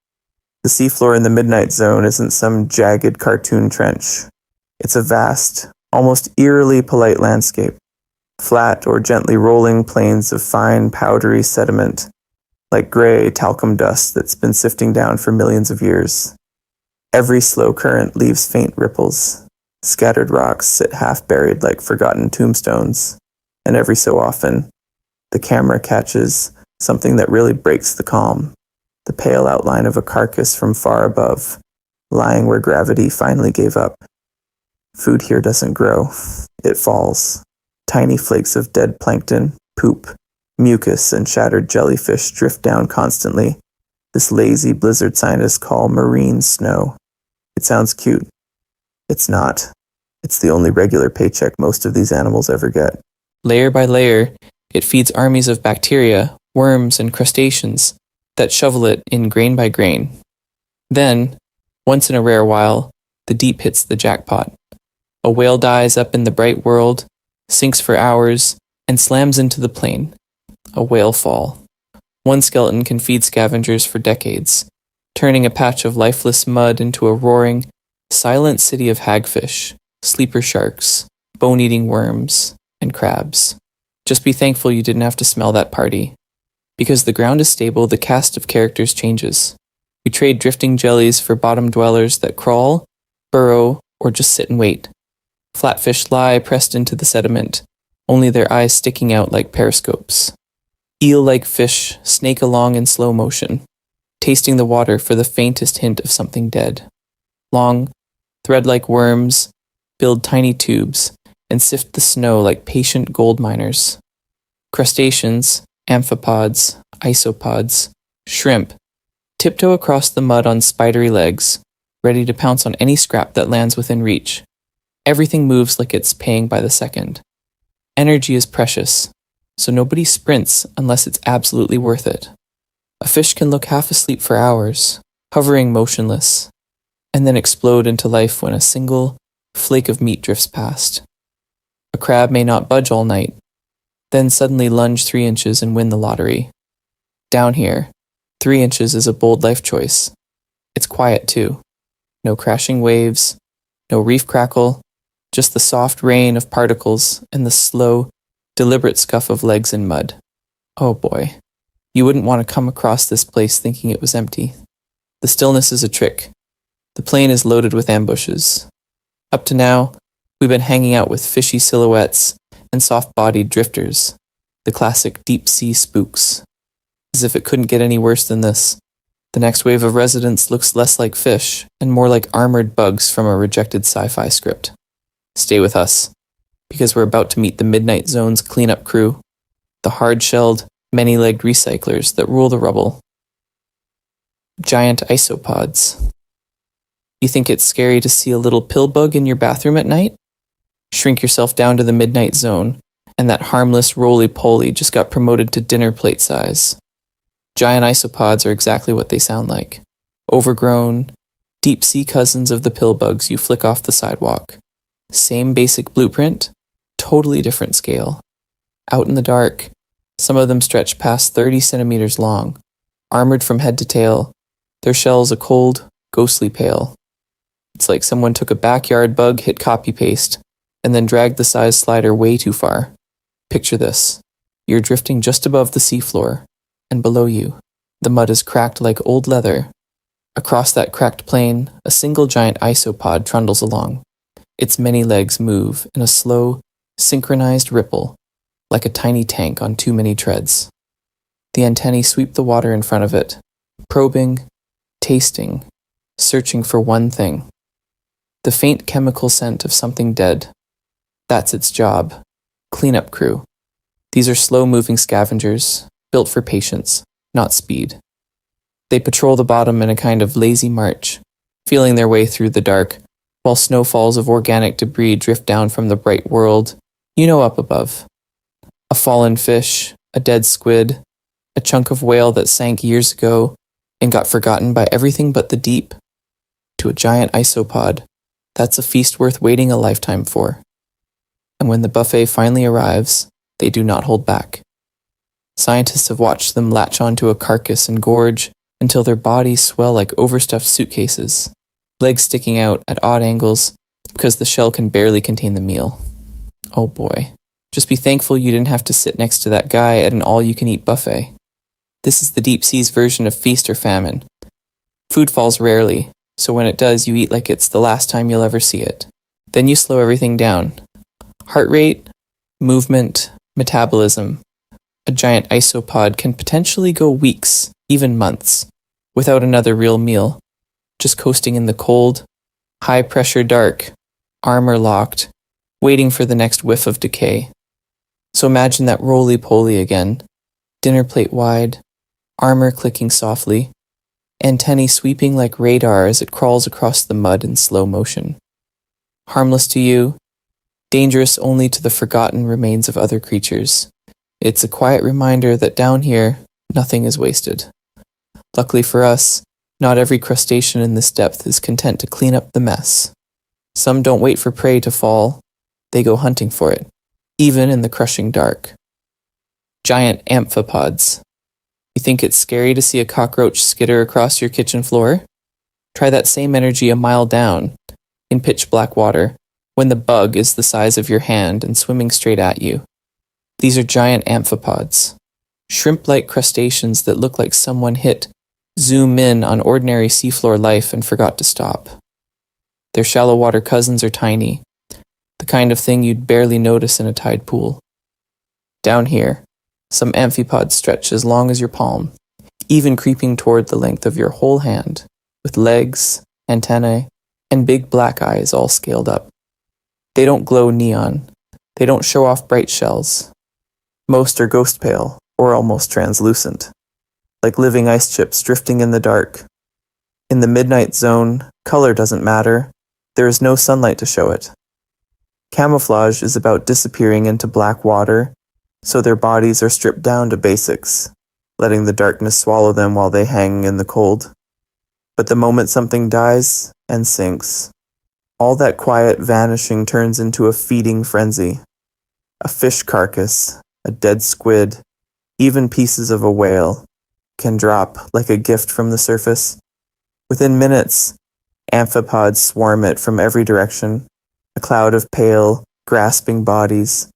The seafloor in the midnight zone isn't some jagged cartoon trench. It's a vast, almost eerily polite landscape. Flat or gently rolling plains of fine, powdery sediment, like gray talcum dust that's been sifting down for millions of years. Every slow current leaves faint ripples. Scattered rocks sit half-buried like forgotten tombstones. And every so often, the camera catches something that really breaks the calm. The pale outline of a carcass from far above, lying where gravity finally gave up. Food here doesn't grow. It falls. Tiny flakes of dead plankton, poop, mucus, and shattered jellyfish drift down constantly. This lazy blizzard scientists call marine snow. It sounds cute. It's not. It's the only regular paycheck most of these animals ever get. Layer by layer, it feeds armies of bacteria, worms, and crustaceans that shovel it in grain by grain. Then, once in a rare while, the deep hits the jackpot. A whale dies up in the bright world, sinks for hours, and slams into the plain. A whale fall. One skeleton can feed scavengers for decades, turning a patch of lifeless mud into a roaring, silent city of hagfish, sleeper sharks, bone-eating worms, and crabs. Just be thankful you didn't have to smell that party. Because the ground is stable, the cast of characters changes. We trade drifting jellies for bottom dwellers that crawl, burrow, or just sit and wait. Flatfish lie pressed into the sediment, only their eyes sticking out like periscopes. Eel-like fish snake along in slow motion, tasting the water for the faintest hint of something dead. Long, thread-like worms build tiny tubes and sift the snow like patient gold miners. Crustaceans, amphipods, isopods, shrimp tiptoe across the mud on spidery legs, ready to pounce on any scrap that lands within reach. Everything moves like it's paying by the second. Energy is precious, so nobody sprints unless it's absolutely worth it. A fish can look half asleep for hours, hovering motionless, and then explode into life when a single flake of meat drifts past. A crab may not budge all night, then suddenly lunge 3 inches and win the lottery. Down here, 3 inches is a bold life choice. It's quiet too. No crashing waves, no reef crackle, just the soft rain of particles and the slow, deliberate scuff of legs in mud. Oh boy, you wouldn't want to come across this place thinking it was empty. The stillness is a trick. The plain is loaded with ambushes. Up to now, we've been hanging out with fishy silhouettes and soft-bodied drifters, the classic deep-sea spooks. As if it couldn't get any worse than this, the next wave of residents looks less like fish and more like armored bugs from a rejected sci-fi script. Stay with us, because we're about to meet the Midnight Zone's cleanup crew, the hard-shelled, many-legged recyclers that rule the rubble. Giant isopods. You think it's scary to see a little pill bug in your bathroom at night? Shrink yourself down to the Midnight Zone, and that harmless roly-poly just got promoted to dinner plate size. Giant isopods are exactly what they sound like. Overgrown, deep-sea cousins of the pill bugs you flick off the sidewalk. Same basic blueprint, totally different scale. Out in the dark, some of them stretch past 30 centimeters long, armored from head to tail, their shells a cold, ghostly pale. It's like someone took a backyard bug, hit copy-paste, and then dragged the size slider way too far. Picture this. You're drifting just above the seafloor, and below you, the mud is cracked like old leather. Across that cracked plain, a single giant isopod trundles along. Its many legs move in a slow, synchronized ripple, like a tiny tank on too many treads. The antennae sweep the water in front of it, probing, tasting, searching for one thing. The faint chemical scent of something dead. That's its job. Cleanup crew. These are slow-moving scavengers, built for patience, not speed. They patrol the bottom in a kind of lazy march, feeling their way through the dark, while snowfalls of organic debris drift down from the bright world, up above. A fallen fish, a dead squid, a chunk of whale that sank years ago and got forgotten by everything but the deep. To a giant isopod, that's a feast worth waiting a lifetime for. And when the buffet finally arrives, they do not hold back. Scientists have watched them latch onto a carcass and gorge until their bodies swell like overstuffed suitcases, legs sticking out at odd angles because the shell can barely contain the meal. Oh boy, just be thankful you didn't have to sit next to that guy at an all-you-can-eat buffet. This is the deep sea's version of feast or famine. Food falls rarely, so when it does, you eat like it's the last time you'll ever see it. Then you slow everything down. Heart rate, movement, metabolism. A giant isopod can potentially go weeks, even months, without another real meal, just coasting in the cold, high-pressure dark, armor locked, waiting for the next whiff of decay. So imagine that roly-poly again, dinner plate wide, armor clicking softly, antennae sweeping like radar as it crawls across the mud in slow motion. Harmless to you, dangerous only to the forgotten remains of other creatures. It's a quiet reminder that down here, nothing is wasted. Luckily for us, not every crustacean in this depth is content to clean up the mess. Some don't wait for prey to fall, they go hunting for it, even in the crushing dark. Giant amphipods. You think it's scary to see a cockroach skitter across your kitchen floor? Try that same energy a mile down, in pitch black water, when the bug is the size of your hand and swimming straight at you. These are giant amphipods, shrimp-like crustaceans that look like someone hit zoom in on ordinary seafloor life and forgot to stop. Their shallow water cousins are tiny, the kind of thing you'd barely notice in a tide pool. Down here, some amphipods stretch as long as your palm, even creeping toward the length of your whole hand, with legs, antennae, and big black eyes all scaled up. They don't glow neon. They don't show off bright shells. Most are ghost pale, or almost translucent, like living ice chips drifting in the dark. In the midnight zone, color doesn't matter. There is no sunlight to show it. Camouflage is about disappearing into black water, so their bodies are stripped down to basics, letting the darkness swallow them while they hang in the cold. But the moment something dies and sinks, all that quiet vanishing turns into a feeding frenzy. A fish carcass, a dead squid, even pieces of a whale can drop like a gift from the surface. Within minutes, amphipods swarm it from every direction, a cloud of pale, grasping bodies.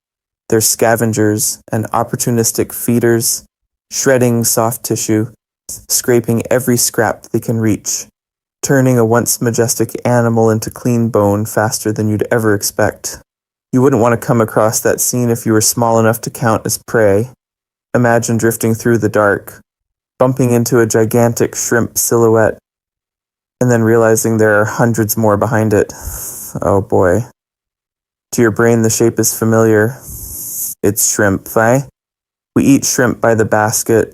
They're scavengers and opportunistic feeders, shredding soft tissue, scraping every scrap they can reach, turning a once majestic animal into clean bone faster than you'd ever expect. You wouldn't want to come across that scene if you were small enough to count as prey. Imagine drifting through the dark, bumping into a gigantic shrimp silhouette, and then realizing there are hundreds more behind it. Oh boy. To your brain, the shape is familiar. It's shrimp, eh? We eat shrimp by the basket.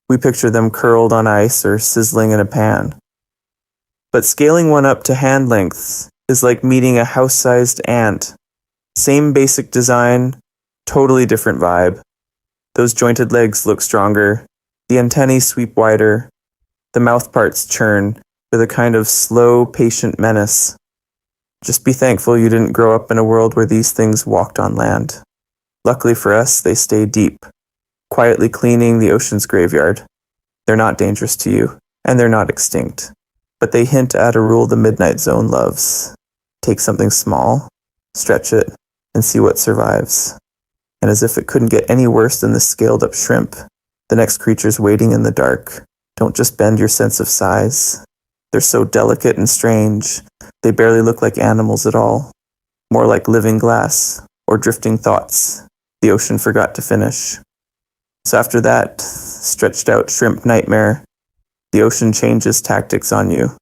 We picture them curled on ice or sizzling in a pan. But scaling one up to hand length is like meeting a house-sized ant. Same basic design, totally different vibe. Those jointed legs look stronger, the antennae sweep wider, the mouth parts churn with a kind of slow, patient menace. Just be thankful you didn't grow up in a world where these things walked on land. Luckily for us, they stay deep, quietly cleaning the ocean's graveyard. They're not dangerous to you, and they're not extinct. But they hint at a rule the Midnight Zone loves. Take something small, stretch it, and see what survives. And as if it couldn't get any worse than this scaled-up shrimp, the next creature's waiting in the dark. Don't just bend your sense of size. They're so delicate and strange, they barely look like animals at all. More like living glass, or drifting thoughts the ocean forgot to finish. So after that stretched out shrimp nightmare, the ocean changes tactics on you.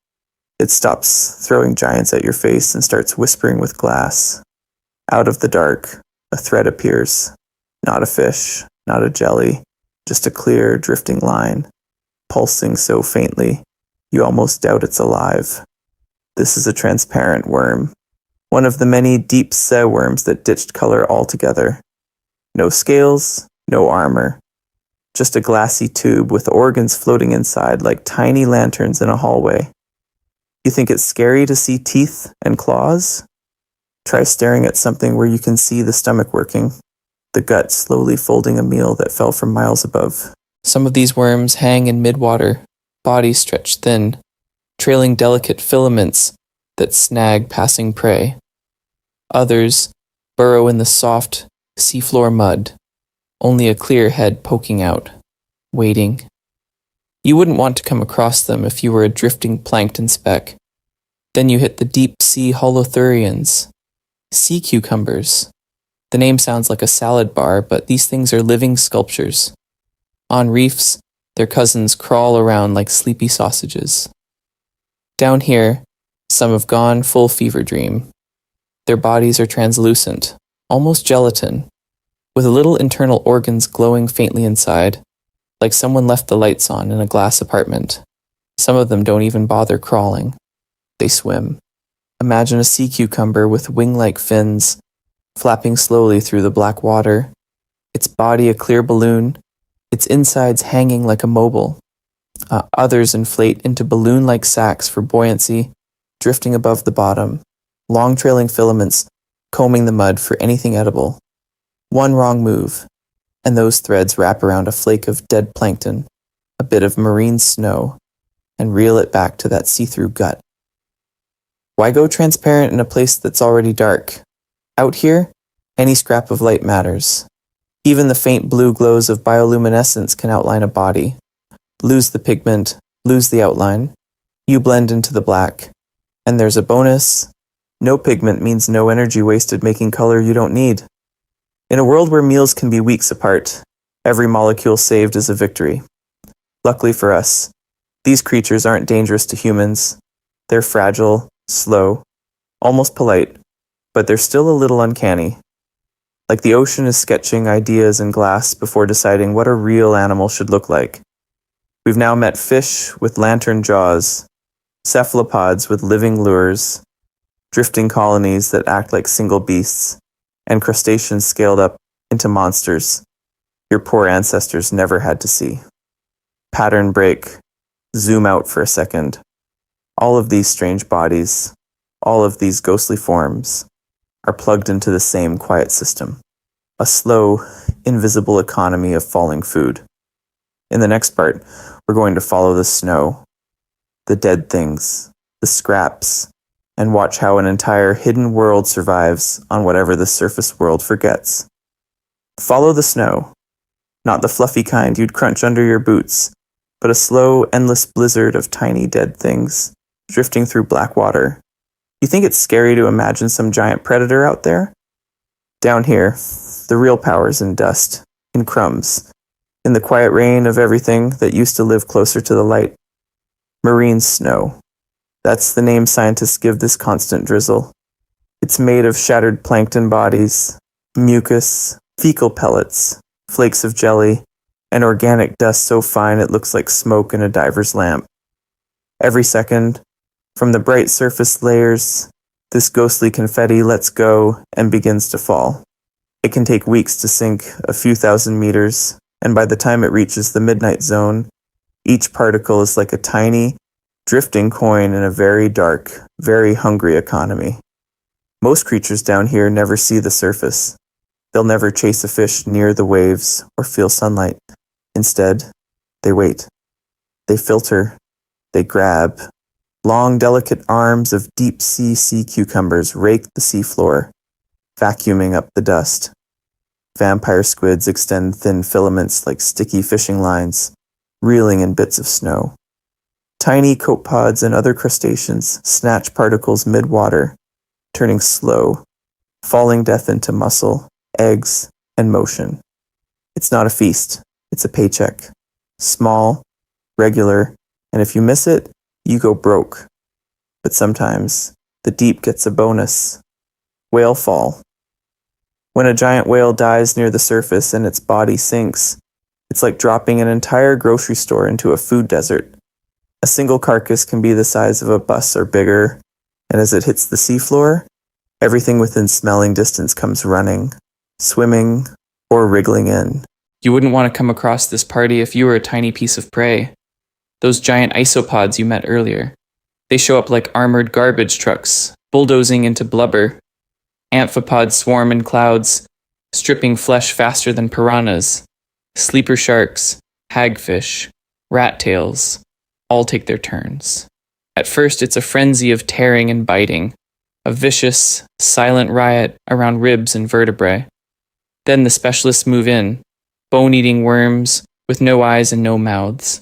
It stops throwing giants at your face and starts whispering with glass. Out of the dark, a thread appears. Not a fish, not a jelly, just a clear, drifting line, pulsing so faintly, you almost doubt it's alive. This is a transparent worm, one of the many deep-sea worms that ditched color altogether. No scales, no armor. Just a glassy tube with organs floating inside like tiny lanterns in a hallway. You think it's scary to see teeth and claws? Try staring at something where you can see the stomach working, the gut slowly folding a meal that fell from miles above. Some of these worms hang in midwater, bodies stretched thin, trailing delicate filaments that snag passing prey. Others burrow in the soft, seafloor mud, only a clear head poking out, waiting. You wouldn't want to come across them if you were a drifting plankton speck. Then you hit the deep-sea holothurians, sea cucumbers. The name sounds like a salad bar, but these things are living sculptures. On reefs, their cousins crawl around like sleepy sausages. Down here, some have gone full fever dream. Their bodies are translucent, almost gelatin, with little internal organs glowing faintly inside, like someone left the lights on in a glass apartment. Some of them don't even bother crawling. They swim. Imagine a sea cucumber with wing-like fins, flapping slowly through the black water, its body a clear balloon, its insides hanging like a mobile. Others inflate into balloon-like sacs for buoyancy, drifting above the bottom, long trailing filaments combing the mud for anything edible. One wrong move, and those threads wrap around a flake of dead plankton, a bit of marine snow, and reel it back to that see-through gut. Why go transparent in a place that's already dark? Out here, any scrap of light matters. Even the faint blue glows of bioluminescence can outline a body. Lose the pigment, lose the outline. You blend into the black. And there's a bonus. No pigment means no energy wasted making color you don't need. In a world where meals can be weeks apart, every molecule saved is a victory. Luckily for us, these creatures aren't dangerous to humans. They're fragile, slow, almost polite, but they're still a little uncanny. Like the ocean is sketching ideas in glass before deciding what a real animal should look like. We've now met fish with lantern jaws, cephalopods with living lures, drifting colonies that act like single beasts, and crustaceans scaled up into monsters your poor ancestors never had to see. Pattern break. Zoom out for a second. All of these strange bodies, all of these ghostly forms, are plugged into the same quiet system, a slow, invisible economy of falling food. In the next part, we're going to follow the snow, the dead things, the scraps, and watch how an entire hidden world survives on whatever the surface world forgets. Follow the snow, not the fluffy kind you'd crunch under your boots, but a slow, endless blizzard of tiny dead things drifting through black water. You think it's scary to imagine some giant predator out there? Down here, the real power's in dust, in crumbs, in the quiet rain of everything that used to live closer to the light. Marine snow. That's the name scientists give this constant drizzle. It's made of shattered plankton bodies, mucus, fecal pellets, flakes of jelly, and organic dust so fine it looks like smoke in a diver's lamp. Every second, from the bright surface layers, this ghostly confetti lets go and begins to fall. It can take weeks to sink a few thousand meters, and by the time it reaches the midnight zone, each particle is like a tiny, drifting coin in a very dark, very hungry economy. Most creatures down here never see the surface. They'll never chase a fish near the waves or feel sunlight. Instead, they wait. They filter. They grab. Long, delicate arms of deep-sea cucumbers rake the seafloor, vacuuming up the dust. Vampire squids extend thin filaments like sticky fishing lines, reeling in bits of snow. Tiny copepods and other crustaceans snatch particles mid-water, turning slow, falling death into muscle, eggs, and motion. It's not a feast, it's a paycheck. Small, regular, and if you miss it, you go broke. But sometimes, the deep gets a bonus. Whale fall. When a giant whale dies near the surface and its body sinks, it's like dropping an entire grocery store into a food desert. A single carcass can be the size of a bus or bigger, and as it hits the seafloor, everything within smelling distance comes running, swimming, or wriggling in. You wouldn't want to come across this party if you were a tiny piece of prey. Those giant isopods you met earlier. They show up like armored garbage trucks, bulldozing into blubber. Amphipods swarm in clouds, stripping flesh faster than piranhas. Sleeper sharks, hagfish, rat tails, all take their turns. At first, it's a frenzy of tearing and biting, a vicious, silent riot around ribs and vertebrae. Then the specialists move in, bone-eating worms with no eyes and no mouths,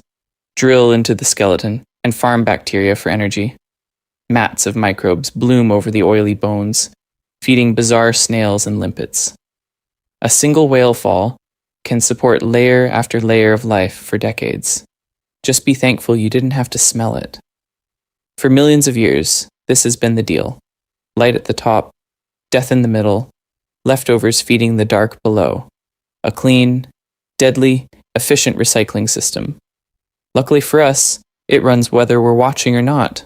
drill into the skeleton and farm bacteria for energy. Mats of microbes bloom over the oily bones, feeding bizarre snails and limpets. A single whale fall can support layer after layer of life for decades. Just be thankful you didn't have to smell it. For millions of years, this has been the deal. Light at the top, death in the middle, leftovers feeding the dark below. A clean, deadly, efficient recycling system. Luckily for us, it runs whether we're watching or not.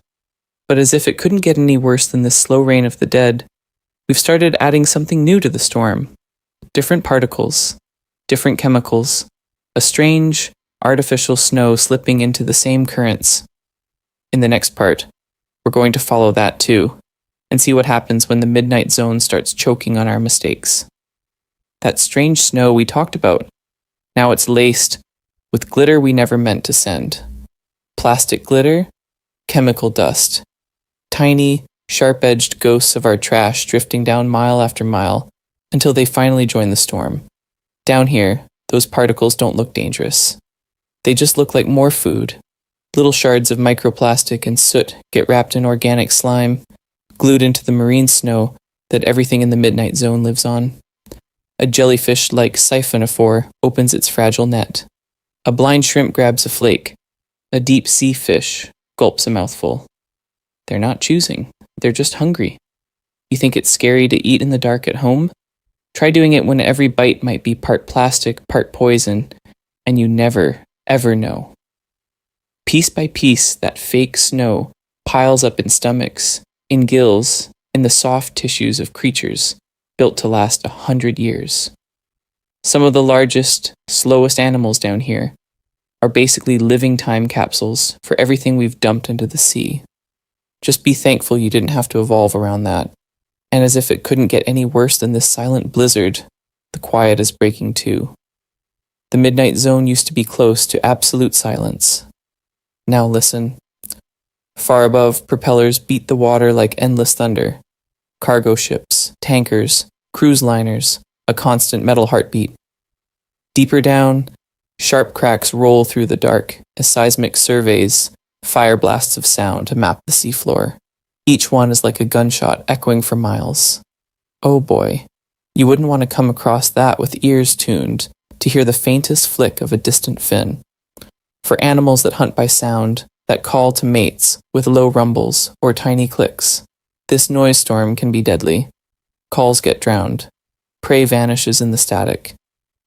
But as if it couldn't get any worse than this slow rain of the dead, we've started adding something new to the storm. Different particles, different chemicals, a strange, artificial snow slipping into the same currents. In the next part, we're going to follow that too, and see what happens when the midnight zone starts choking on our mistakes. That strange snow we talked about, now it's laced with glitter we never meant to send. Plastic glitter, chemical dust, tiny, sharp-edged ghosts of our trash drifting down mile after mile until they finally join the storm. Down here, those particles don't look dangerous. They just look like more food. Little shards of microplastic and soot get wrapped in organic slime, glued into the marine snow that everything in the midnight zone lives on. A jellyfish-like siphonophore opens its fragile net. A blind shrimp grabs a flake. A deep sea fish gulps a mouthful. They're not choosing. They're just hungry. You think it's scary to eat in the dark at home? Try doing it when every bite might be part plastic, part poison, and you never, ever know. Piece by piece, that fake snow piles up in stomachs, in gills, in the soft tissues of creatures built to last 100 years. Some of the largest, slowest animals down here are basically living time capsules for everything we've dumped into the sea. Just be thankful you didn't have to evolve around that. And as if it couldn't get any worse than this silent blizzard, the quiet is breaking too. The midnight zone used to be close to absolute silence. Now listen. Far above, propellers beat the water like endless thunder. Cargo ships, tankers, cruise liners, a constant metal heartbeat. Deeper down, sharp cracks roll through the dark as seismic surveys fire blasts of sound to map the seafloor. Each one is like a gunshot echoing for miles. Oh boy, you wouldn't want to come across that with ears tuned to hear the faintest flick of a distant fin. For animals that hunt by sound, that call to mates with low rumbles or tiny clicks, this noise storm can be deadly. Calls get drowned. Prey vanishes in the static.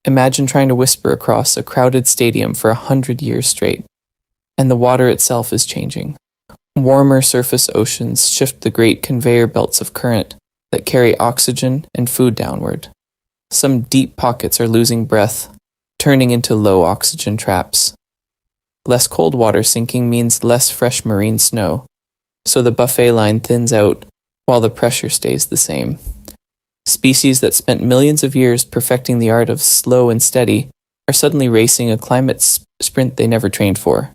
Imagine trying to whisper across a crowded stadium for 100 years straight. And the water itself is changing. Warmer surface oceans shift the great conveyor belts of current that carry oxygen and food downward. Some deep pockets are losing breath, turning into low oxygen traps. Less cold water sinking means less fresh marine snow, so the buffet line thins out while the pressure stays the same. Species that spent millions of years perfecting the art of slow and steady are suddenly racing a climate sprint they never trained for.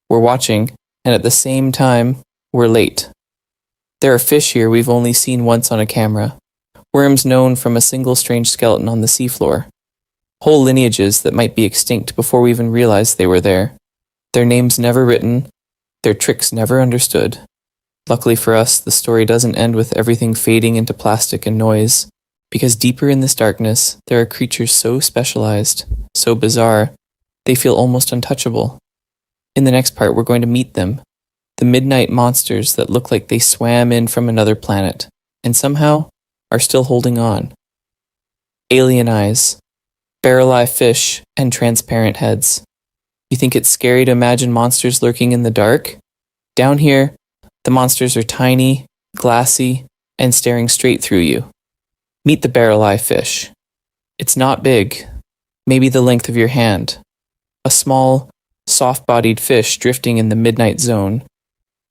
We're watching, and at the same time, we're late. There are fish here we've only seen once on a camera, worms known from a single strange skeleton on the seafloor, whole lineages that might be extinct before we even realized they were there, their names never written, their tricks never understood. Luckily for us, the story doesn't end with everything fading into plastic and noise, because deeper in this darkness, there are creatures so specialized, so bizarre, they feel almost untouchable. In the next part, we're going to meet them, the midnight monsters that look like they swam in from another planet, and somehow are still holding on. Alien eyes, barrel-eye fish, and transparent heads. You think it's scary to imagine monsters lurking in the dark? Down here, the monsters are tiny, glassy, and staring straight through you. Meet the barrel-eye fish. It's not big, maybe the length of your hand. A small, soft-bodied fish drifting in the midnight zone.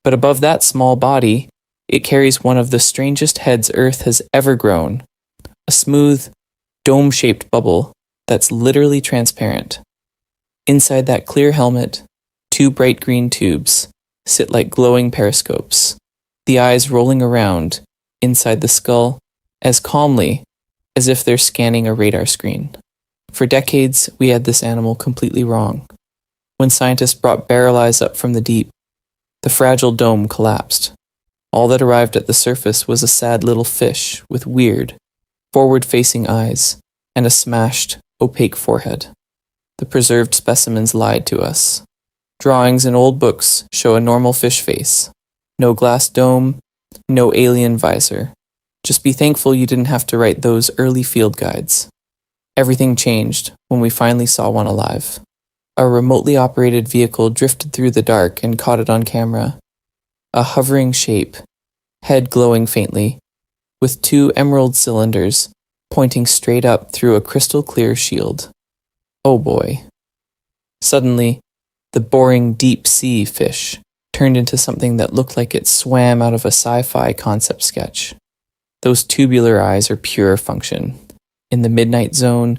But above that small body, it carries one of the strangest heads Earth has ever grown. A smooth, dome-shaped bubble that's literally transparent. Inside that clear helmet, two bright green tubes sit like glowing periscopes, the eyes rolling around inside the skull as calmly as if they're scanning a radar screen. For decades, we had this animal completely wrong. When scientists brought barrel eyes up from the deep, the fragile dome collapsed. All that arrived at the surface was a sad little fish with weird, forward-facing eyes and a smashed, opaque forehead. The preserved specimens lied to us. Drawings in old books show a normal fish face. No glass dome, no alien visor. Just be thankful you didn't have to write those early field guides. Everything changed when we finally saw one alive. A remotely operated vehicle drifted through the dark and caught it on camera. A hovering shape, head glowing faintly, with two emerald cylinders pointing straight up through a crystal-clear shield. Oh boy. Suddenly, the boring deep-sea fish turned into something that looked like it swam out of a sci-fi concept sketch. Those tubular eyes are pure function. In the midnight zone,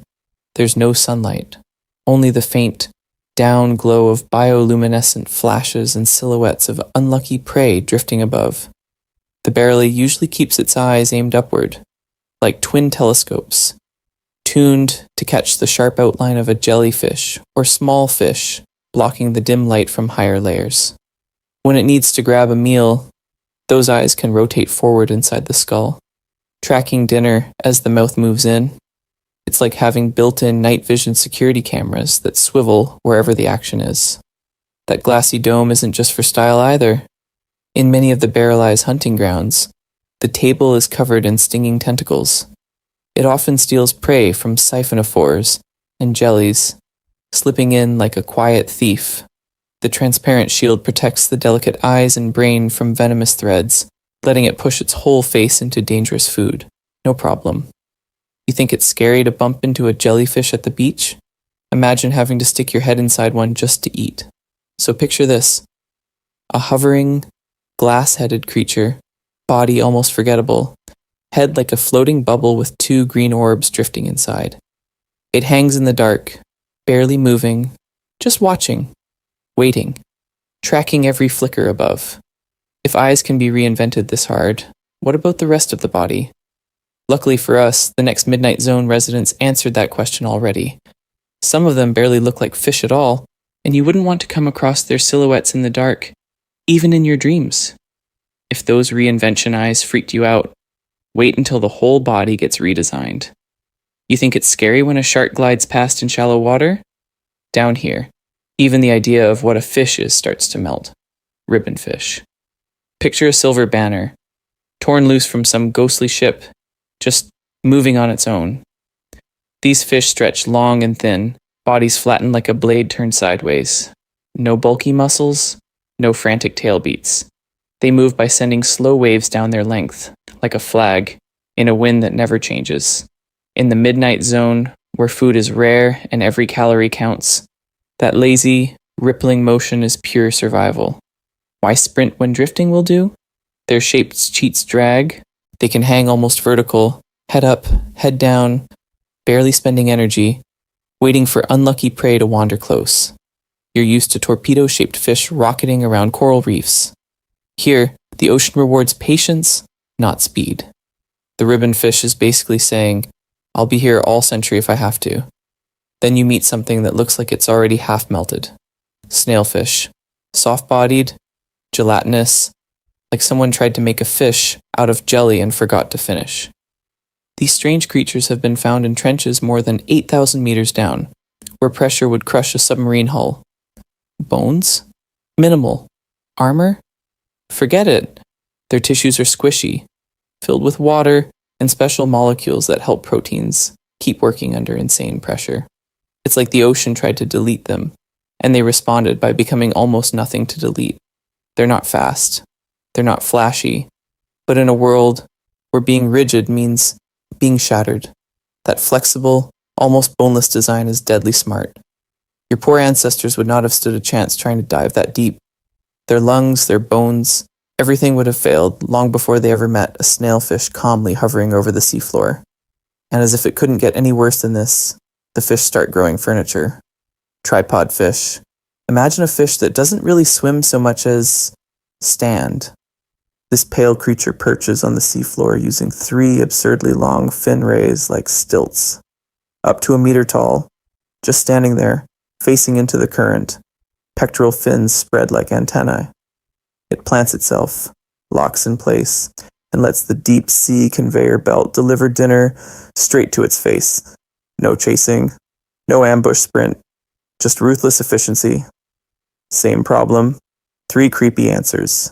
there's no sunlight, only the faint, down glow of bioluminescent flashes and silhouettes of unlucky prey drifting above. The barrel usually keeps its eyes aimed upward, like twin telescopes, tuned to catch the sharp outline of a jellyfish or small fish blocking the dim light from higher layers. When it needs to grab a meal, those eyes can rotate forward inside the skull, tracking dinner as the mouth moves in. It's like having built-in night vision security cameras that swivel wherever the action is. That glassy dome isn't just for style either. In many of the barrel eyes hunting grounds, the table is covered in stinging tentacles. It often steals prey from siphonophores and jellies, slipping in like a quiet thief. The transparent shield protects the delicate eyes and brain from venomous threads, letting it push its whole face into dangerous food. No problem. You think it's scary to bump into a jellyfish at the beach? Imagine having to stick your head inside one just to eat. So picture this. A hovering, Glass-headed creature, body almost forgettable, head like a floating bubble with two green orbs drifting inside. It hangs in the dark, barely moving, just watching, waiting, tracking every flicker above. If eyes can be reinvented this hard, what about the rest of the body? Luckily for us, the next Midnight Zone residents answered that question already. Some of them barely look like fish at all, and you wouldn't want to come across their silhouettes in the dark, even in your dreams. If those reinvention eyes freaked you out, wait until the whole body gets redesigned. You think it's scary when a shark glides past in shallow water? Down here, even the idea of what a fish is starts to melt. Ribbonfish. Picture a silver banner, torn loose from some ghostly ship, just moving on its own. These fish stretch long and thin, bodies flattened like a blade turned sideways. No bulky muscles, no frantic tail beats. They move by sending slow waves down their length, like a flag, in a wind that never changes. In the midnight zone, where food is rare and every calorie counts, that lazy, rippling motion is pure survival. Why sprint when drifting will do? Their shapes cheats drag. They can hang almost vertical, head up, head down, barely spending energy, waiting for unlucky prey to wander close. You're used to torpedo-shaped fish rocketing around coral reefs. Here, the ocean rewards patience, not speed. The ribbonfish is basically saying, I'll be here all century if I have to. Then you meet something that looks like it's already half melted. Snailfish. Soft-bodied, gelatinous, like someone tried to make a fish out of jelly and forgot to finish. These strange creatures have been found in trenches more than 8,000 meters down, where pressure would crush a submarine hull. Bones? Minimal. Armor? Forget it. Their tissues are squishy, filled with water and special molecules that help proteins keep working under insane pressure. It's like the ocean tried to delete them, and they responded by becoming almost nothing to delete. They're not fast. They're not flashy. But in a world where being rigid means being shattered, that flexible, almost boneless design is deadly smart. Your poor ancestors would not have stood a chance trying to dive that deep. Their lungs, their bones, everything would have failed long before they ever met a snailfish calmly hovering over the seafloor. And as if it couldn't get any worse than this, the fish start growing furniture. Tripod fish. Imagine a fish that doesn't really swim so much as stand. This pale creature perches on the seafloor using 3 absurdly long fin rays like stilts. Up to a meter tall, just standing there, facing into the current, pectoral fins spread like antennae. It plants itself, locks in place, and lets the deep sea conveyor belt deliver dinner straight to its face. No chasing, no ambush sprint, just ruthless efficiency. Same problem, 3 creepy answers.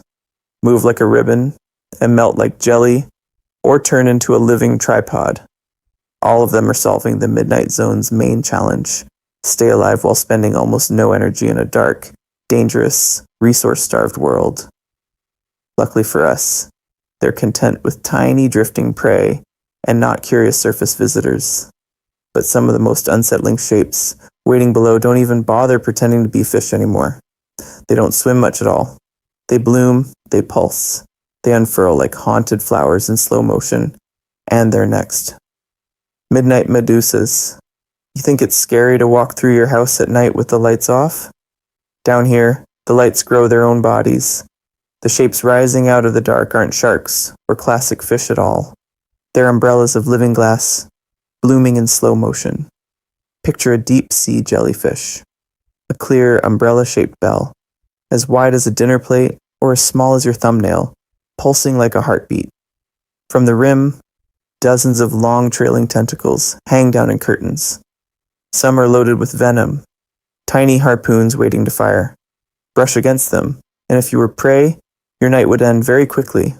Move like a ribbon, and melt like jelly, or turn into a living tripod. All of them are solving the Midnight Zone's main challenge: stay alive while spending almost no energy in a dark, dangerous, resource-starved world. Luckily for us, they're content with tiny drifting prey and not curious surface visitors. But some of the most unsettling shapes waiting below don't even bother pretending to be fish anymore. They don't swim much at all. They bloom, they pulse, they unfurl like haunted flowers in slow motion, and they're next. Midnight medusas. You think it's scary to walk through your house at night with the lights off? Down here, the lights grow their own bodies. The shapes rising out of the dark aren't sharks or classic fish at all. They're umbrellas of living glass, blooming in slow motion. Picture a deep-sea jellyfish. A clear, umbrella-shaped bell, as wide as a dinner plate or as small as your thumbnail, pulsing like a heartbeat. From the rim, dozens of long trailing tentacles hang down in curtains. Some are loaded with venom, tiny harpoons waiting to fire. Brush against them, and if you were prey, your night would end very quickly.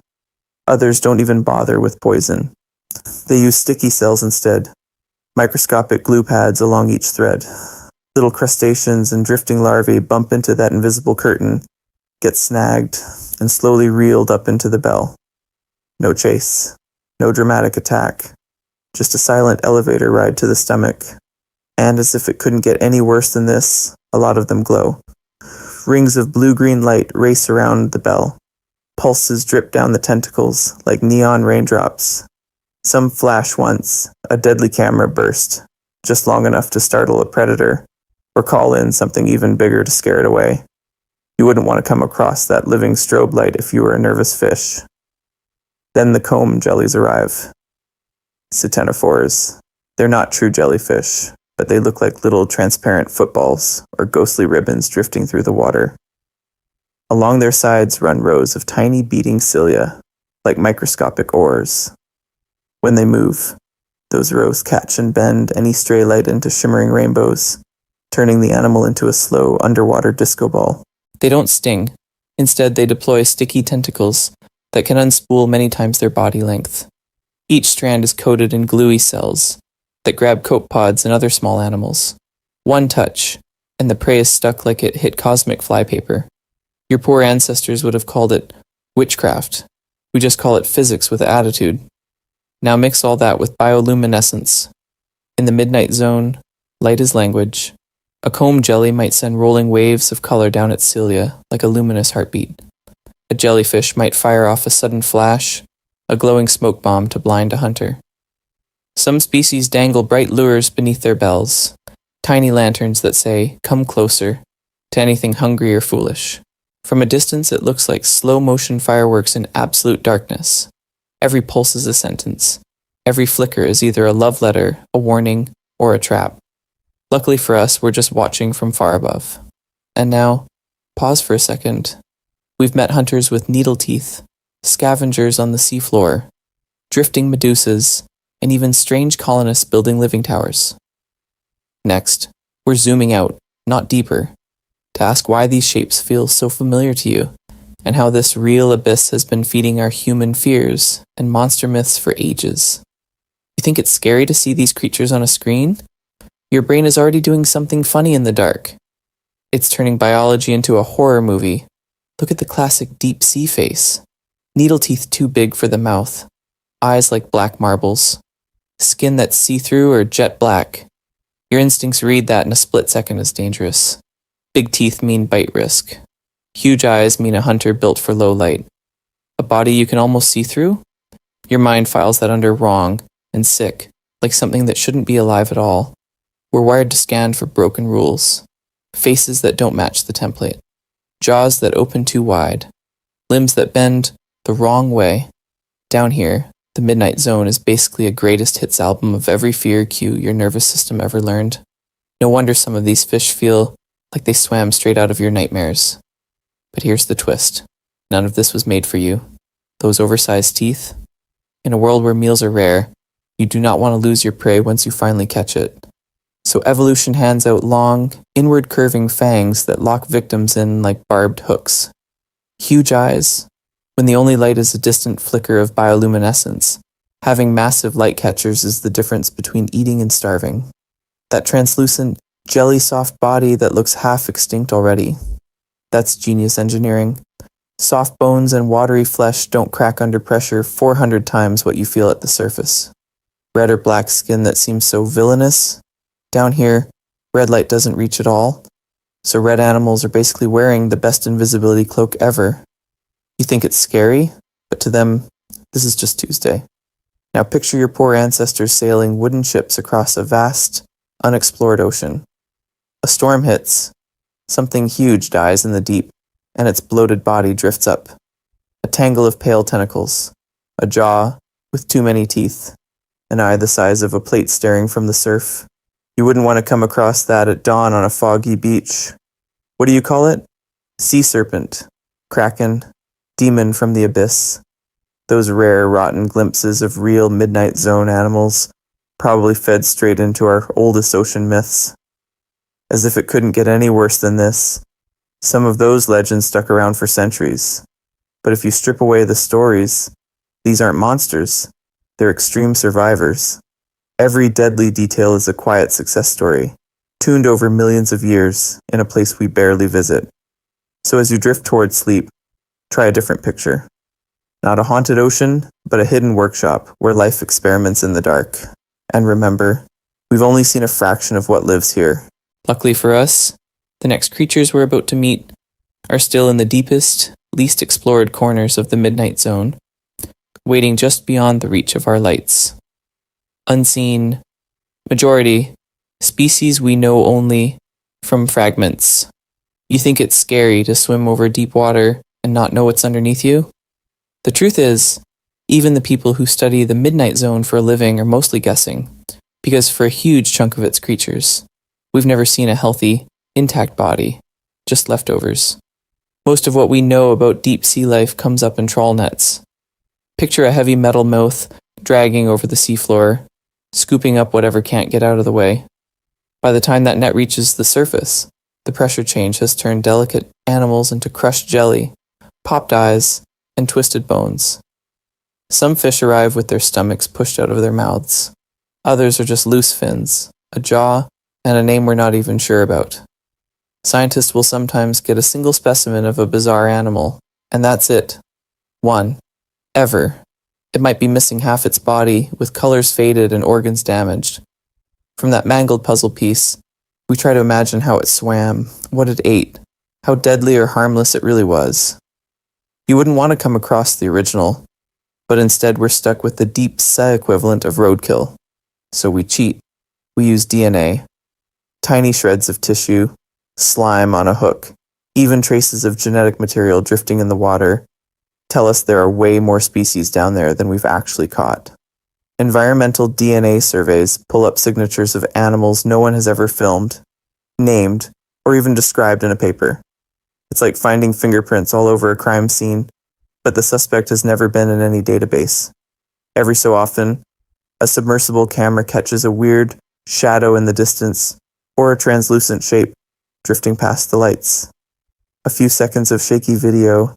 Others don't even bother with poison. They use sticky cells instead, microscopic glue pads along each thread. Little crustaceans and drifting larvae bump into that invisible curtain, get snagged, and slowly reeled up into the bell. No chase, no dramatic attack, just a silent elevator ride to the stomach. And as if it couldn't get any worse than this, a lot of them glow. Rings of blue-green light race around the bell, Pulses drip down the tentacles like neon raindrops. Some flash once, a deadly camera burst, just long enough to startle a predator, or call in something even bigger to scare it away. You wouldn't want to come across that living strobe light if you were a nervous fish. Then the comb jellies arrive. Ctenophores. They're not true jellyfish, but they look like little transparent footballs or ghostly ribbons drifting through the water. Along their sides run rows of tiny beating cilia, like microscopic oars. When they move, those rows catch and bend any stray light into shimmering rainbows, turning the animal into a slow underwater disco ball. They don't sting. Instead, they deploy sticky tentacles that can unspool many times their body length. Each strand is coated in gluey cells that grab copepods and other small animals. One touch, and the prey is stuck like it hit cosmic flypaper. Your poor ancestors would have called it witchcraft. We just call it physics with attitude. Now mix all that with bioluminescence. In the midnight zone, light is language. A comb jelly might send rolling waves of color down its cilia like a luminous heartbeat. A jellyfish might fire off a sudden flash, a glowing smoke bomb to blind a hunter. Some species dangle bright lures beneath their bells, tiny lanterns that say, "Come closer," to anything hungry or foolish. From a distance, it looks like slow-motion fireworks in absolute darkness. Every pulse is a sentence. Every flicker is either a love letter, a warning, or a trap. Luckily for us, we're just watching from far above. And now, pause for a second. We've met hunters with needle teeth, scavengers on the seafloor, drifting medusas, and even strange colonists building living towers. Next, we're zooming out, not deeper, to ask why these shapes feel so familiar to you, and how this real abyss has been feeding our human fears and monster myths for ages. You think it's scary to see these creatures on a screen? Your brain is already doing something funny in the dark. It's turning biology into a horror movie. Look at the classic deep sea face. Needle teeth too big for the mouth. Eyes like black marbles. Skin that's see-through or jet black. Your instincts read that in a split second as dangerous. Big teeth mean bite risk. Huge eyes mean a hunter built for low light. A body you can almost see through? Your mind files that under wrong and sick, like something that shouldn't be alive at all. We're wired to scan for broken rules. Faces that don't match the template. Jaws that open too wide. Limbs that bend the wrong way. Down here, the Midnight Zone is basically a greatest hits album of every fear cue your nervous system ever learned. No wonder some of these fish feel like they swam straight out of your nightmares. But here's the twist. None of this was made for you. Those oversized teeth? In a world where meals are rare, you do not want to lose your prey once you finally catch it. So evolution hands out long, inward-curving fangs that lock victims in like barbed hooks. Huge eyes, when the only light is a distant flicker of bioluminescence. Having massive light catchers is the difference between eating and starving. That translucent, jelly-soft body that looks half extinct already. That's genius engineering. Soft bones and watery flesh don't crack under pressure 400 times what you feel at the surface. Red or black skin that seems so villainous. Down here, red light doesn't reach at all, so red animals are basically wearing the best invisibility cloak ever. You think it's scary, but to them, this is just Tuesday. Now picture your poor ancestors sailing wooden ships across a vast, unexplored ocean. A storm hits, something huge dies in the deep, and its bloated body drifts up. A tangle of pale tentacles, a jaw with too many teeth, an eye the size of a plate staring from the surf. You wouldn't want to come across that at dawn on a foggy beach. What do you call it? Sea serpent, kraken, demon from the abyss. Those rare, rotten glimpses of real Midnight Zone animals, probably fed straight into our oldest ocean myths. As if it couldn't get any worse than this. Some of those legends stuck around for centuries. But if you strip away the stories, these aren't monsters. They're extreme survivors. Every deadly detail is a quiet success story, tuned over millions of years in a place we barely visit. So as you drift toward sleep, try a different picture. Not a haunted ocean, but a hidden workshop where life experiments in the dark. And remember, we've only seen a fraction of what lives here. Luckily for us, the next creatures we're about to meet are still in the deepest, least explored corners of the midnight zone, waiting just beyond the reach of our lights. Unseen, majority, species we know only from fragments. You think it's scary to swim over deep water and not know what's underneath you? The truth is, even the people who study the midnight zone for a living are mostly guessing, because for a huge chunk of its creatures, we've never seen a healthy, intact body, just leftovers. Most of what we know about deep sea life comes up in trawl nets. Picture a heavy metal mouth dragging over the seafloor, scooping up whatever can't get out of the way. By the time that net reaches the surface, the pressure change has turned delicate animals into crushed jelly, popped eyes, and twisted bones. Some fish arrive with their stomachs pushed out of their mouths. Others are just loose fins, a jaw, and a name we're not even sure about. Scientists will sometimes get a single specimen of a bizarre animal, and that's it. One. Ever. It might be missing half its body, with colors faded and organs damaged. From that mangled puzzle piece, we try to imagine how it swam, what it ate, how deadly or harmless it really was. You wouldn't want to come across the original, but instead we're stuck with the deep sea equivalent of roadkill. So we cheat. We use DNA. Tiny shreds of tissue, slime on a hook, even traces of genetic material drifting in the water, tell us there are way more species down there than we've actually caught. Environmental DNA surveys pull up signatures of animals no one has ever filmed, named, or even described in a paper. It's like finding fingerprints all over a crime scene, but the suspect has never been in any database. Every so often, a submersible camera catches a weird shadow in the distance, or a translucent shape drifting past the lights. A few seconds of shaky video,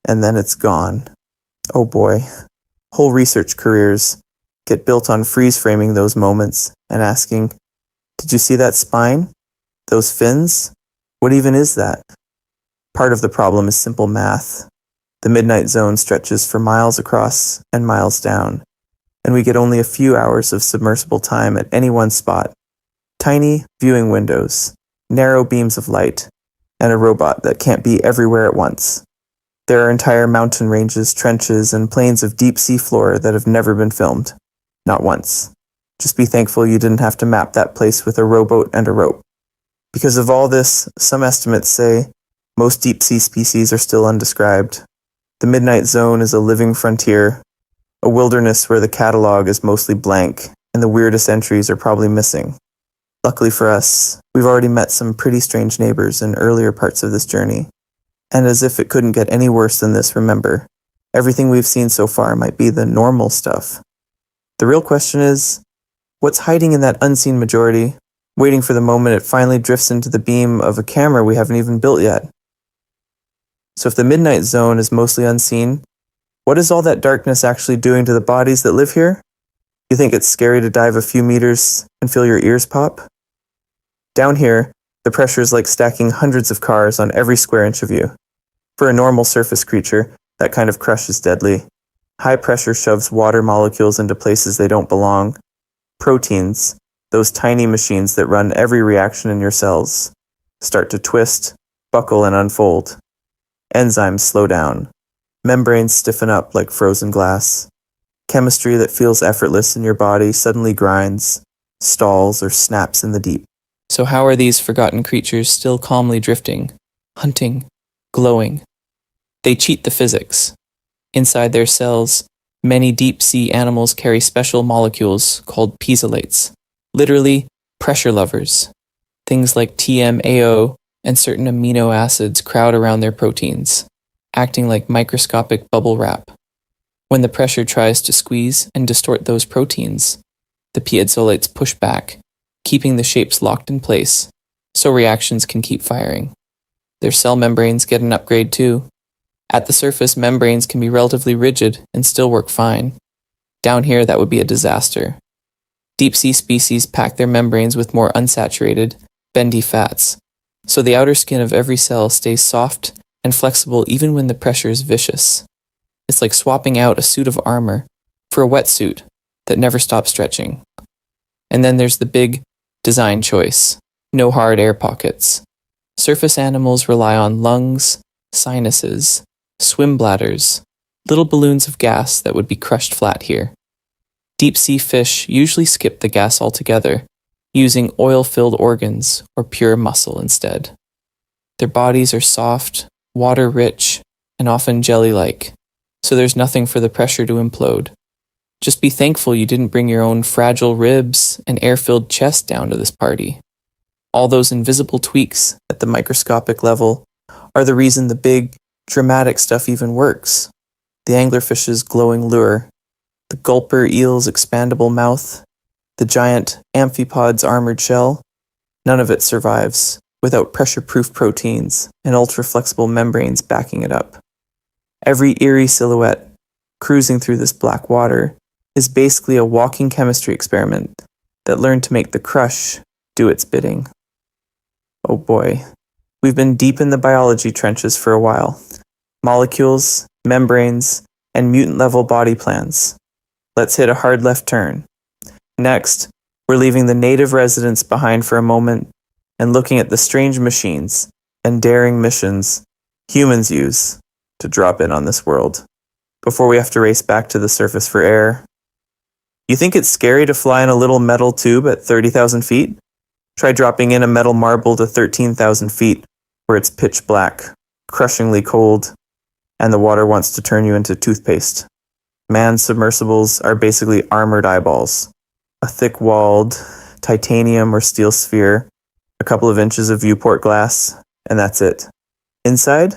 and then it's gone. Oh boy. Whole research careers get built on freeze-framing those moments and asking, did you see that spine? Those fins? What even is that? Part of the problem is simple math. The midnight zone stretches for miles across and miles down, and we get only a few hours of submersible time at any one spot. Tiny viewing windows, narrow beams of light, and a robot that can't be everywhere at once. There are entire mountain ranges, trenches, and plains of deep sea floor that have never been filmed. Not once. Just be thankful you didn't have to map that place with a rowboat and a rope. Because of all this, some estimates say most deep sea species are still undescribed. The midnight zone is a living frontier, a wilderness where the catalog is mostly blank, and the weirdest entries are probably missing. Luckily for us, we've already met some pretty strange neighbors in earlier parts of this journey. And as if it couldn't get any worse than this, remember, everything we've seen so far might be the normal stuff. The real question is, what's hiding in that unseen majority, waiting for the moment it finally drifts into the beam of a camera we haven't even built yet? So if the midnight zone is mostly unseen, what is all that darkness actually doing to the bodies that live here? You think it's scary to dive a few meters and feel your ears pop? Down here, the pressure is like stacking hundreds of cars on every square inch of you. For a normal surface creature, that kind of crush is deadly. High pressure shoves water molecules into places they don't belong. Proteins, those tiny machines that run every reaction in your cells, start to twist, buckle, and unfold. Enzymes slow down. Membranes stiffen up like frozen glass. Chemistry that feels effortless in your body suddenly grinds, stalls, or snaps in the deep. So how are these forgotten creatures still calmly drifting, hunting, glowing? They cheat the physics. Inside their cells, many deep-sea animals carry special molecules called piezolates, literally pressure lovers. Things like TMAO and certain amino acids crowd around their proteins, acting like microscopic bubble wrap. When the pressure tries to squeeze and distort those proteins, the piezolates push back, keeping the shapes locked in place, so reactions can keep firing. Their cell membranes get an upgrade too. At the surface, membranes can be relatively rigid and still work fine. Down here, that would be a disaster. Deep-sea species pack their membranes with more unsaturated, bendy fats, so the outer skin of every cell stays soft and flexible even when the pressure is vicious. It's like swapping out a suit of armor for a wetsuit that never stops stretching. And then there's the big design choice: no hard air pockets. Surface animals rely on lungs, sinuses, swim bladders, little balloons of gas that would be crushed flat here. Deep-sea fish usually skip the gas altogether, using oil-filled organs or pure muscle instead. Their bodies are soft, water-rich, and often jelly-like, so there's nothing for the pressure to implode. Just be thankful you didn't bring your own fragile ribs and air-filled chest down to this party. All those invisible tweaks at the microscopic level are the reason the big, dramatic stuff even works. The anglerfish's glowing lure, the gulper eel's expandable mouth, the giant amphipod's armored shell, none of it survives without pressure-proof proteins and ultra-flexible membranes backing it up. Every eerie silhouette cruising through this black water is basically a walking chemistry experiment that learned to make the crush do its bidding. Oh boy, we've been deep in the biology trenches for a while. Molecules, membranes, and mutant-level body plans. Let's hit a hard left turn. Next, we're leaving the native residents behind for a moment and looking at the strange machines and daring missions humans use to drop in on this world before we have to race back to the surface for air. You think it's scary to fly in a little metal tube at 30,000 feet? Try dropping in a metal marble to 13,000 feet where it's pitch black, crushingly cold, and the water wants to turn you into toothpaste. Manned submersibles are basically armored eyeballs. A thick-walled titanium or steel sphere, a couple of inches of viewport glass, and that's it. Inside,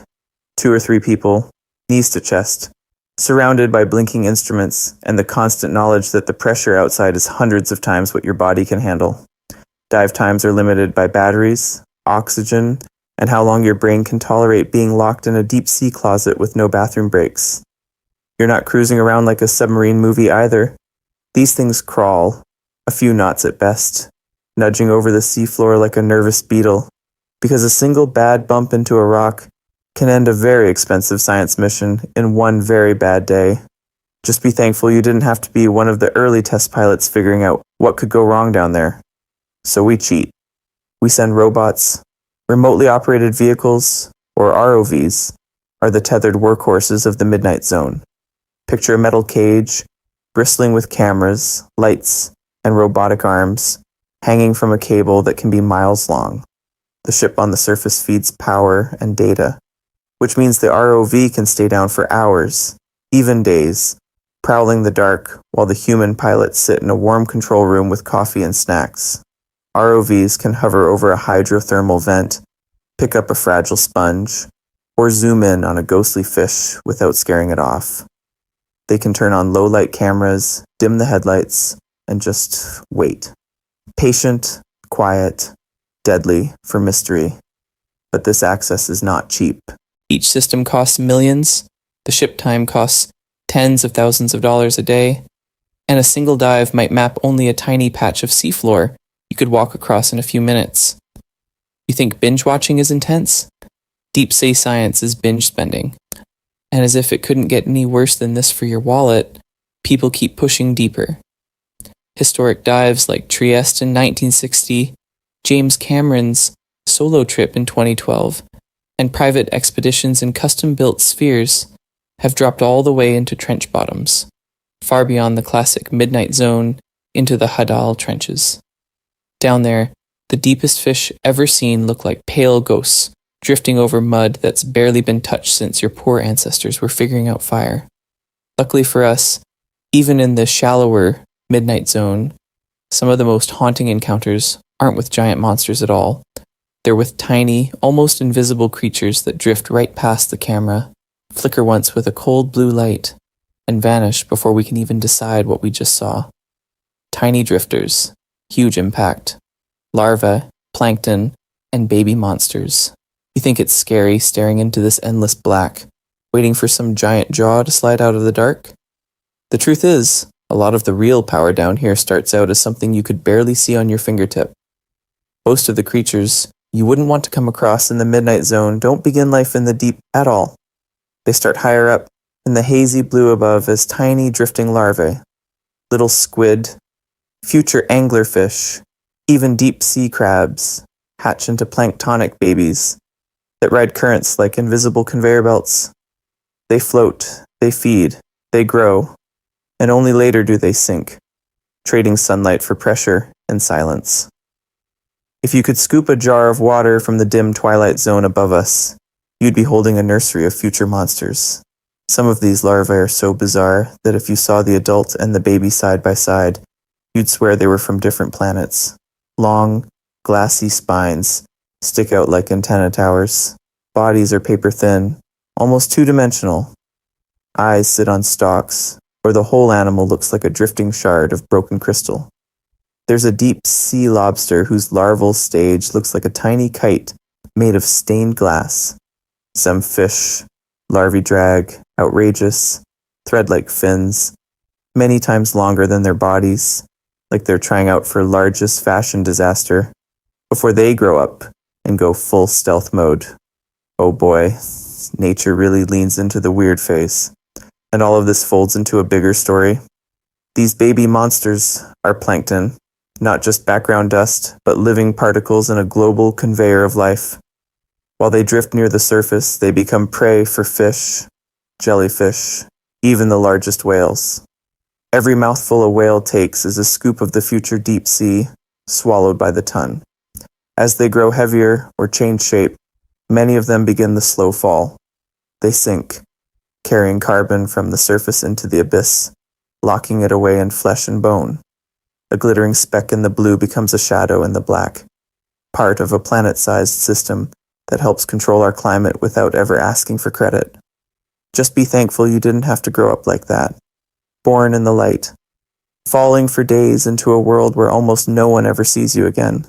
2 or 3 people, knees to chest, surrounded by blinking instruments and the constant knowledge that the pressure outside is hundreds of times what your body can handle. Dive times are limited by batteries, oxygen, and how long your brain can tolerate being locked in a deep-sea closet with no bathroom breaks. You're not cruising around like a submarine movie either. These things crawl, a few knots at best, nudging over the seafloor like a nervous beetle, because a single bad bump into a rock can end a very expensive science mission in one very bad day. Just be thankful you didn't have to be one of the early test pilots figuring out what could go wrong down there. So we cheat. We send robots. Remotely operated vehicles, or ROVs, are the tethered workhorses of the Midnight Zone. Picture a metal cage, bristling with cameras, lights, and robotic arms, hanging from a cable that can be miles long. The ship on the surface feeds power and data, which means the ROV can stay down for hours, even days, prowling the dark while the human pilots sit in a warm control room with coffee and snacks. ROVs can hover over a hydrothermal vent, pick up a fragile sponge, or zoom in on a ghostly fish without scaring it off. They can turn on low-light cameras, dim the headlights, and just wait. Patient, quiet, deadly for mystery. But this access is not cheap. Each system costs millions, the ship time costs tens of thousands of dollars a day, and a single dive might map only a tiny patch of seafloor you could walk across in a few minutes. You think binge watching is intense? Deep sea science is binge spending. And as if it couldn't get any worse than this for your wallet, people keep pushing deeper. Historic dives like Trieste in 1960, James Cameron's solo trip in 2012, and private expeditions in custom-built spheres have dropped all the way into trench bottoms, far beyond the classic Midnight Zone into the Hadal trenches. Down there, the deepest fish ever seen look like pale ghosts drifting over mud that's barely been touched since your poor ancestors were figuring out fire. Luckily for us, even in the shallower Midnight Zone, some of the most haunting encounters aren't with giant monsters at all. They're with tiny, almost invisible creatures that drift right past the camera, flicker once with a cold blue light, and vanish before we can even decide what we just saw. Tiny drifters, huge impact, larvae, plankton, and baby monsters. You think it's scary staring into this endless black, waiting for some giant jaw to slide out of the dark? The truth is, a lot of the real power down here starts out as something you could barely see on your fingertip. Most of the creatures you wouldn't want to come across in the Midnight Zone don't begin life in the deep at all. They start higher up, in the hazy blue above as tiny drifting larvae. Little squid, future anglerfish, even deep sea crabs hatch into planktonic babies that ride currents like invisible conveyor belts. They float, they feed, they grow, and only later do they sink, trading sunlight for pressure and silence. If you could scoop a jar of water from the dim twilight zone above us, you'd be holding a nursery of future monsters. Some of these larvae are so bizarre that if you saw the adult and the baby side by side, you'd swear they were from different planets. Long, glassy spines stick out like antenna towers. Bodies are paper thin, almost two-dimensional. Eyes sit on stalks, or the whole animal looks like a drifting shard of broken crystal. There's a deep sea lobster whose larval stage looks like a tiny kite made of stained glass. Some fish, larvae drag, outrageous, thread-like fins, many times longer than their bodies, like they're trying out for largest fashion disaster, before they grow up and go full stealth mode. Oh boy, nature really leans into the weird phase, and all of this folds into a bigger story. These baby monsters are plankton, not just background dust, but living particles in a global conveyor of life. While they drift near the surface, they become prey for fish, jellyfish, even the largest whales. Every mouthful a whale takes is a scoop of the future deep sea, swallowed by the ton. As they grow heavier or change shape, many of them begin the slow fall. They sink, carrying carbon from the surface into the abyss, locking it away in flesh and bone. A glittering speck in the blue becomes a shadow in the black, part of a planet-sized system that helps control our climate without ever asking for credit. Just be thankful you didn't have to grow up like that. Born in the light, falling for days into a world where almost no one ever sees you again.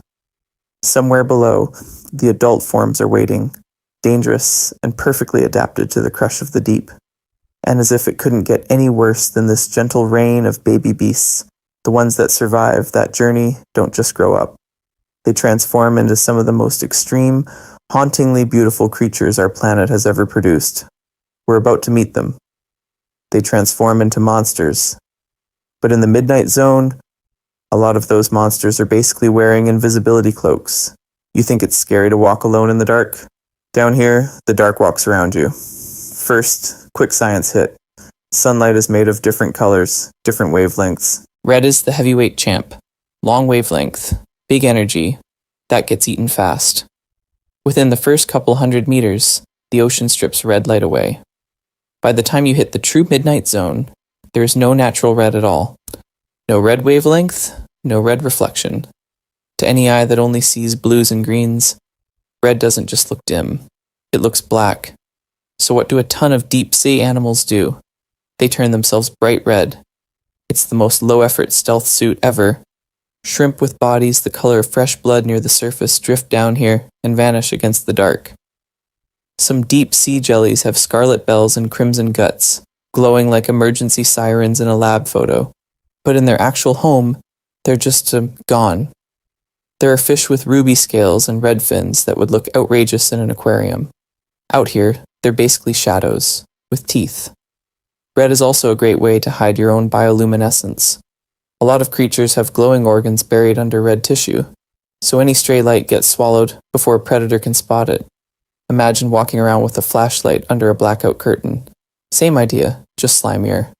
Somewhere below, the adult forms are waiting, dangerous and perfectly adapted to the crush of the deep. And as if it couldn't get any worse than this gentle rain of baby beasts, the ones that survive that journey don't just grow up. They transform into some of the most extreme, hauntingly beautiful creatures our planet has ever produced. We're about to meet them. They transform into monsters. But in the midnight zone, a lot of those monsters are basically wearing invisibility cloaks. You think it's scary to walk alone in the dark? Down here, the dark walks around you. First, quick science hit. Sunlight is made of different colors, different wavelengths. Red is the heavyweight champ. Long wavelength, big energy, that gets eaten fast. Within the first couple 100 meters, the ocean strips red light away. By the time you hit the true midnight zone, there is no natural red at all. No red wavelength, no red reflection. To any eye that only sees blues and greens, red doesn't just look dim, it looks black. So what do a ton of deep sea animals do? They turn themselves bright red. It's the most low-effort stealth suit ever. Shrimp with bodies the color of fresh blood near the surface drift down here and vanish against the dark. Some deep sea jellies have scarlet bells and crimson guts, glowing like emergency sirens in a lab photo. But in their actual home, they're just gone. There are fish with ruby scales and red fins that would look outrageous in an aquarium. Out here, they're basically shadows, with teeth. Red is also a great way to hide your own bioluminescence. A lot of creatures have glowing organs buried under red tissue, so any stray light gets swallowed before a predator can spot it. Imagine walking around with a flashlight under a blackout curtain. Same idea, just slimier.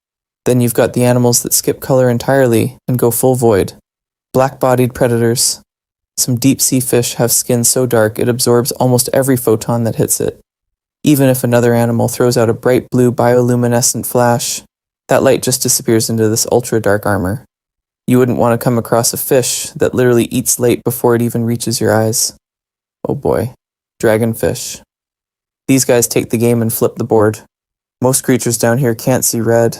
Then you've got the animals that skip color entirely and go full void. Black-bodied predators. Some deep-sea fish have skin so dark it absorbs almost every photon that hits it. Even if another animal throws out a bright blue bioluminescent flash, that light just disappears into this ultra-dark armor. You wouldn't want to come across a fish that literally eats light before it even reaches your eyes. Oh boy, dragonfish. These guys take the game and flip the board. Most creatures down here can't see red,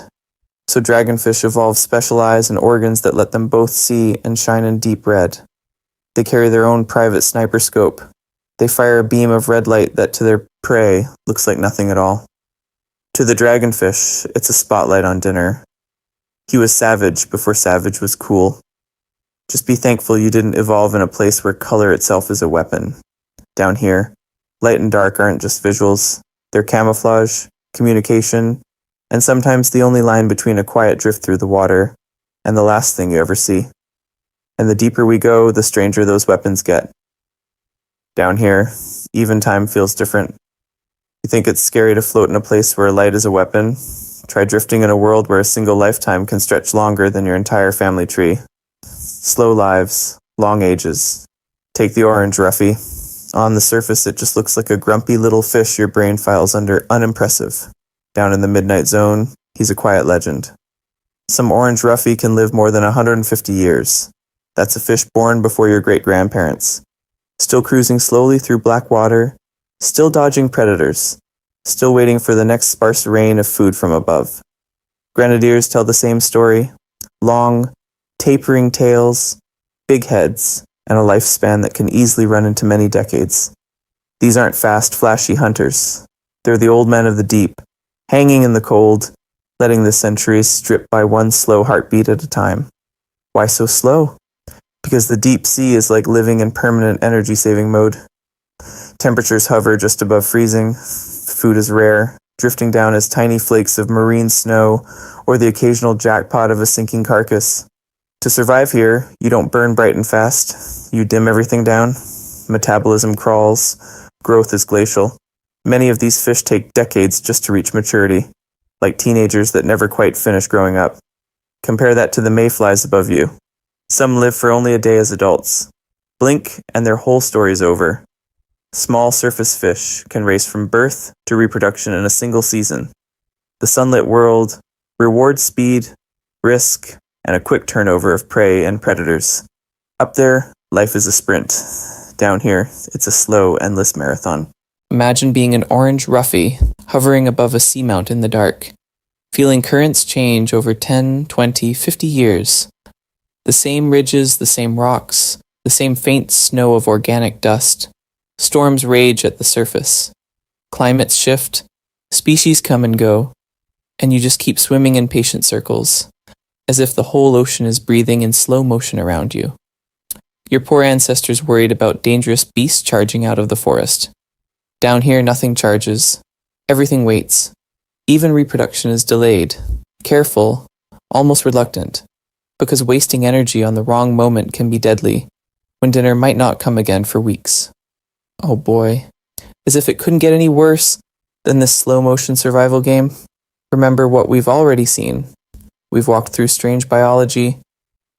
so dragonfish evolve special eyes and organs that let them both see and shine in deep red. They carry their own private sniper scope. They fire a beam of red light that to their prey looks like nothing at all. To the dragonfish, it's a spotlight on dinner. He was savage before savage was cool. Just be thankful you didn't evolve in a place where color itself is a weapon. Down here, light and dark aren't just visuals. They're camouflage, communication, and sometimes the only line between a quiet drift through the water and the last thing you ever see. And the deeper we go, the stranger those weapons get. Down here, even time feels different. You think it's scary to float in a place where light is a weapon? Try drifting in a world where a single lifetime can stretch longer than your entire family tree. Slow lives, long ages. Take the orange roughy. On the surface, it just looks like a grumpy little fish your brain files under unimpressive. Down in the midnight zone, he's a quiet legend. Some orange roughy can live more than 150 years. That's a fish born before your great-grandparents. Still cruising slowly through black water, still dodging predators, still waiting for the next sparse rain of food from above. Grenadiers tell the same story. Long, tapering tails, big heads, and a lifespan that can easily run into many decades. These aren't fast, flashy hunters. They're the old men of the deep, hanging in the cold, letting the centuries strip by one slow heartbeat at a time. Why so slow? Because the deep sea is like living in permanent energy-saving mode. Temperatures hover just above freezing, food is rare, drifting down as tiny flakes of marine snow or the occasional jackpot of a sinking carcass. To survive here, you don't burn bright and fast. You dim everything down. Metabolism crawls. Growth is glacial. Many of these fish take decades just to reach maturity, like teenagers that never quite finish growing up. Compare that to the mayflies above you. Some live for only a day as adults. Blink and their whole story's over. Small surface fish can race from birth to reproduction in a single season. The sunlit world rewards speed, risk, and a quick turnover of prey and predators. Up there, life is a sprint. Down here, it's a slow, endless marathon. Imagine being an orange roughy hovering above a seamount in the dark, feeling currents change over 10, 20, 50 years. The same ridges, the same rocks, the same faint snow of organic dust. Storms rage at the surface. Climates shift, species come and go, and you just keep swimming in patient circles, as if the whole ocean is breathing in slow motion around you. Your poor ancestors worried about dangerous beasts charging out of the forest. Down here, nothing charges. Everything waits. Even reproduction is delayed, careful, almost reluctant, because wasting energy on the wrong moment can be deadly, when dinner might not come again for weeks. Oh boy, as if it couldn't get any worse than this slow-motion survival game. Remember what we've already seen. We've walked through strange biology,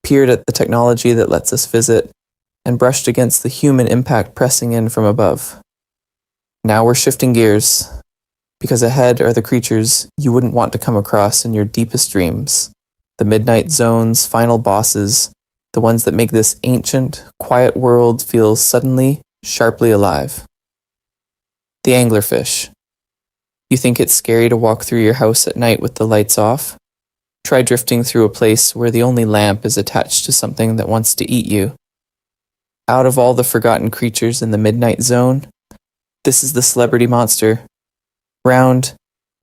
peered at the technology that lets us visit, and brushed against the human impact pressing in from above. Now we're shifting gears, because ahead are the creatures you wouldn't want to come across in your deepest dreams. The midnight zone's final bosses, the ones that make this ancient, quiet world feel suddenly, sharply alive. The anglerfish. You think it's scary to walk through your house at night with the lights off? Try drifting through a place where the only lamp is attached to something that wants to eat you. Out of all the forgotten creatures in the midnight zone, this is the celebrity monster. Round,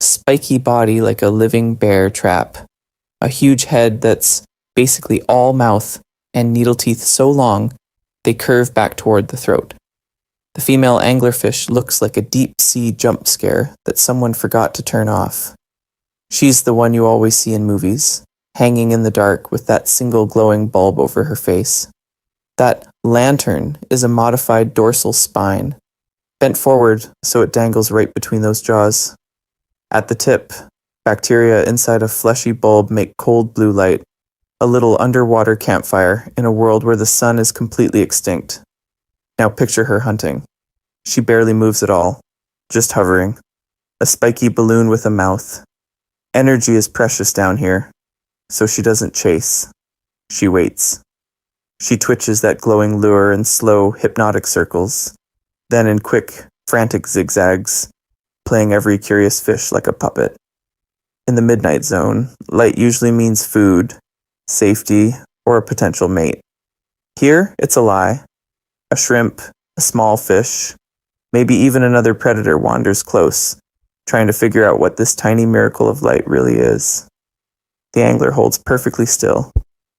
spiky body like a living bear trap. A huge head that's basically all mouth and needle teeth so long they curve back toward the throat. The female anglerfish looks like a deep-sea jump scare that someone forgot to turn off. She's the one you always see in movies, hanging in the dark with that single glowing bulb over her face. That lantern is a modified dorsal spine, bent forward so it dangles right between those jaws. At the tip, bacteria inside a fleshy bulb make cold blue light, a little underwater campfire in a world where the sun is completely extinct. Now picture her hunting. She barely moves at all, just hovering. A spiky balloon with a mouth. Energy is precious down here, so she doesn't chase. She waits. She twitches that glowing lure in slow, hypnotic circles, then in quick, frantic zigzags, playing every curious fish like a puppet. In the midnight zone, light usually means food, safety, or a potential mate. Here, it's a lie. A shrimp, a small fish, maybe even another predator wanders close, trying to figure out what this tiny miracle of light really is. The angler holds perfectly still,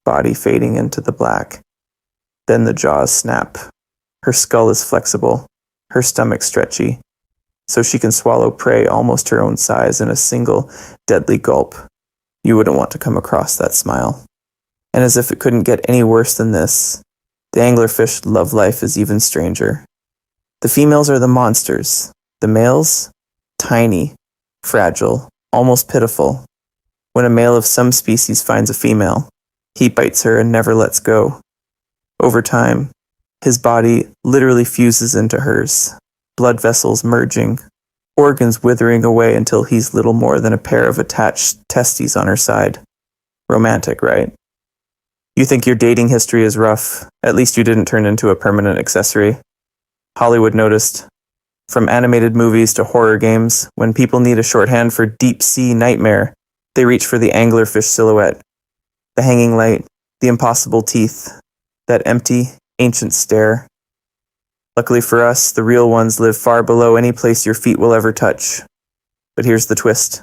body fading into the black. Then the jaws snap. Her skull is flexible, her stomach stretchy, so she can swallow prey almost her own size in a single, deadly gulp. You wouldn't want to come across that smile. And as if it couldn't get any worse than this, the anglerfish love life is even stranger. The females are the monsters. The males? tiny, fragile, almost pitiful. When a male of some species finds a female, he bites her and never lets go. Over time, his body literally fuses into hers, blood vessels merging, organs withering away until he's little more than a pair of attached testes on her side. Romantic, right? You think your dating history is rough. At least you didn't turn into a permanent accessory. Hollywood noticed. From animated movies to horror games, when people need a shorthand for deep-sea nightmare, they reach for the anglerfish silhouette. The hanging light, the impossible teeth, that empty, ancient stare. Luckily for us, the real ones live far below any place your feet will ever touch. But here's the twist.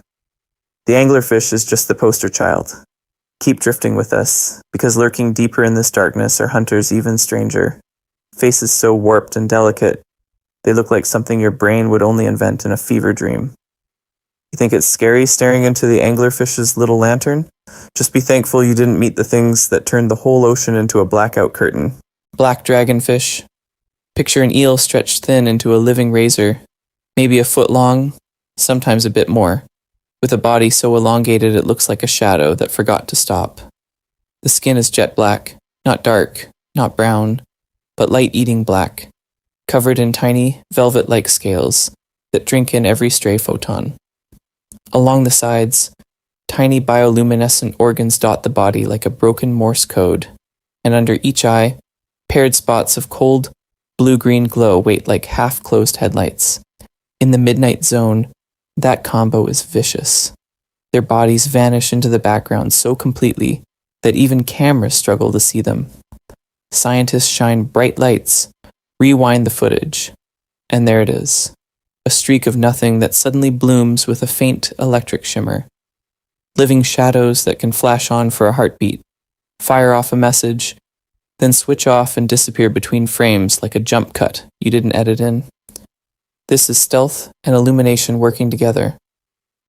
The anglerfish is just the poster child. Keep drifting with us, because lurking deeper in this darkness are hunters even stranger. Faces so warped and delicate, they look like something your brain would only invent in a fever dream. You think it's scary staring into the anglerfish's little lantern? Just be thankful you didn't meet the things that turned the whole ocean into a blackout curtain. Black dragonfish. Picture an eel stretched thin into a living razor, maybe a foot long, sometimes a bit more, with a body so elongated it looks like a shadow that forgot to stop. The skin is jet black, not dark, not brown, but light-eating black, covered in tiny, velvet-like scales that drink in every stray photon. Along the sides, tiny bioluminescent organs dot the body like a broken Morse code, and under each eye, paired spots of cold, blue-green glow wait like half-closed headlights. In the midnight zone, that combo is vicious. Their bodies vanish into the background so completely that even cameras struggle to see them. Scientists shine bright lights, rewind the footage, and there it is, a streak of nothing that suddenly blooms with a faint electric shimmer. Living shadows that can flash on for a heartbeat, fire off a message, then switch off and disappear between frames like a jump cut you didn't edit in. This is stealth and illumination working together.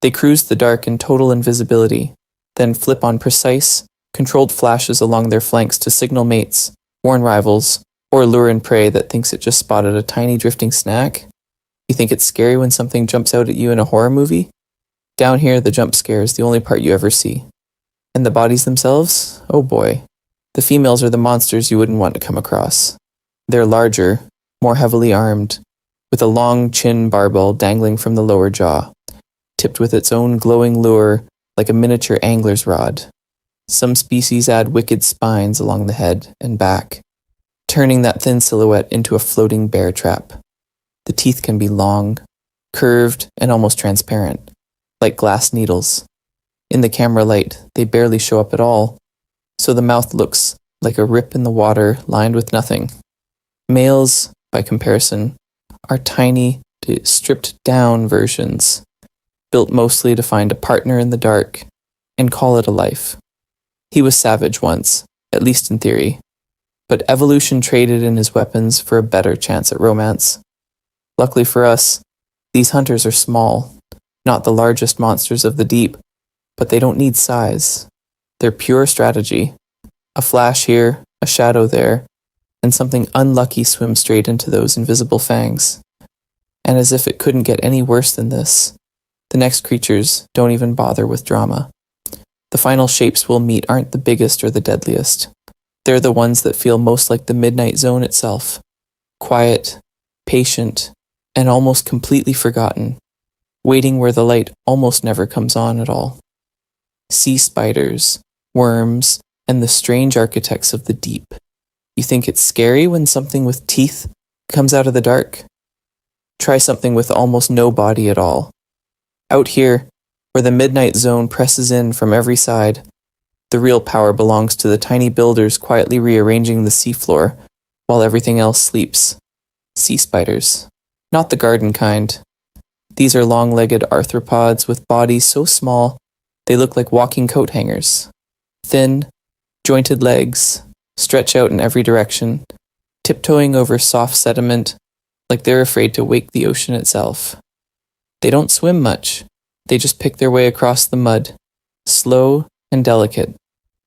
They cruise the dark in total invisibility, then flip on precise, controlled flashes along their flanks to signal mates, warn rivals, or lure in prey that thinks it just spotted a tiny drifting snack. You think it's scary when something jumps out at you in a horror movie? Down here, the jump scare is the only part you ever see. And the bodies themselves? Oh boy. The females are the monsters you wouldn't want to come across. They're larger, more heavily armed, with a long chin barbel dangling from the lower jaw, tipped with its own glowing lure like a miniature angler's rod. Some species add wicked spines along the head and back, turning that thin silhouette into a floating bear trap. The teeth can be long, curved, and almost transparent, like glass needles. In the camera light, they barely show up at all, so the mouth looks like a rip in the water lined with nothing. Males, by comparison, are tiny, stripped-down versions, built mostly to find a partner in the dark and call it a life. He was savage once, at least in theory, but evolution traded in his weapons for a better chance at romance. Luckily for us, these hunters are small, not the largest monsters of the deep, but they don't need size. They're pure strategy. A flash here, a shadow there, and something unlucky swims straight into those invisible fangs. And as if it couldn't get any worse than this, the next creatures don't even bother with drama. The final shapes we'll meet aren't the biggest or the deadliest. They're the ones that feel most like the midnight zone itself. Quiet, patient, and almost completely forgotten, waiting where the light almost never comes on at all. Sea spiders, worms, and the strange architects of the deep. You think it's scary when something with teeth comes out of the dark? Try something with almost no body at all. Out here, where the midnight zone presses in from every side, the real power belongs to the tiny builders quietly rearranging the seafloor while everything else sleeps. Sea spiders. Not the garden kind. These are long-legged arthropods with bodies so small they look like walking coat hangers. Thin, jointed legs stretch out in every direction, tiptoeing over soft sediment like they're afraid to wake the ocean itself. They don't swim much. They just pick their way across the mud, slow and delicate,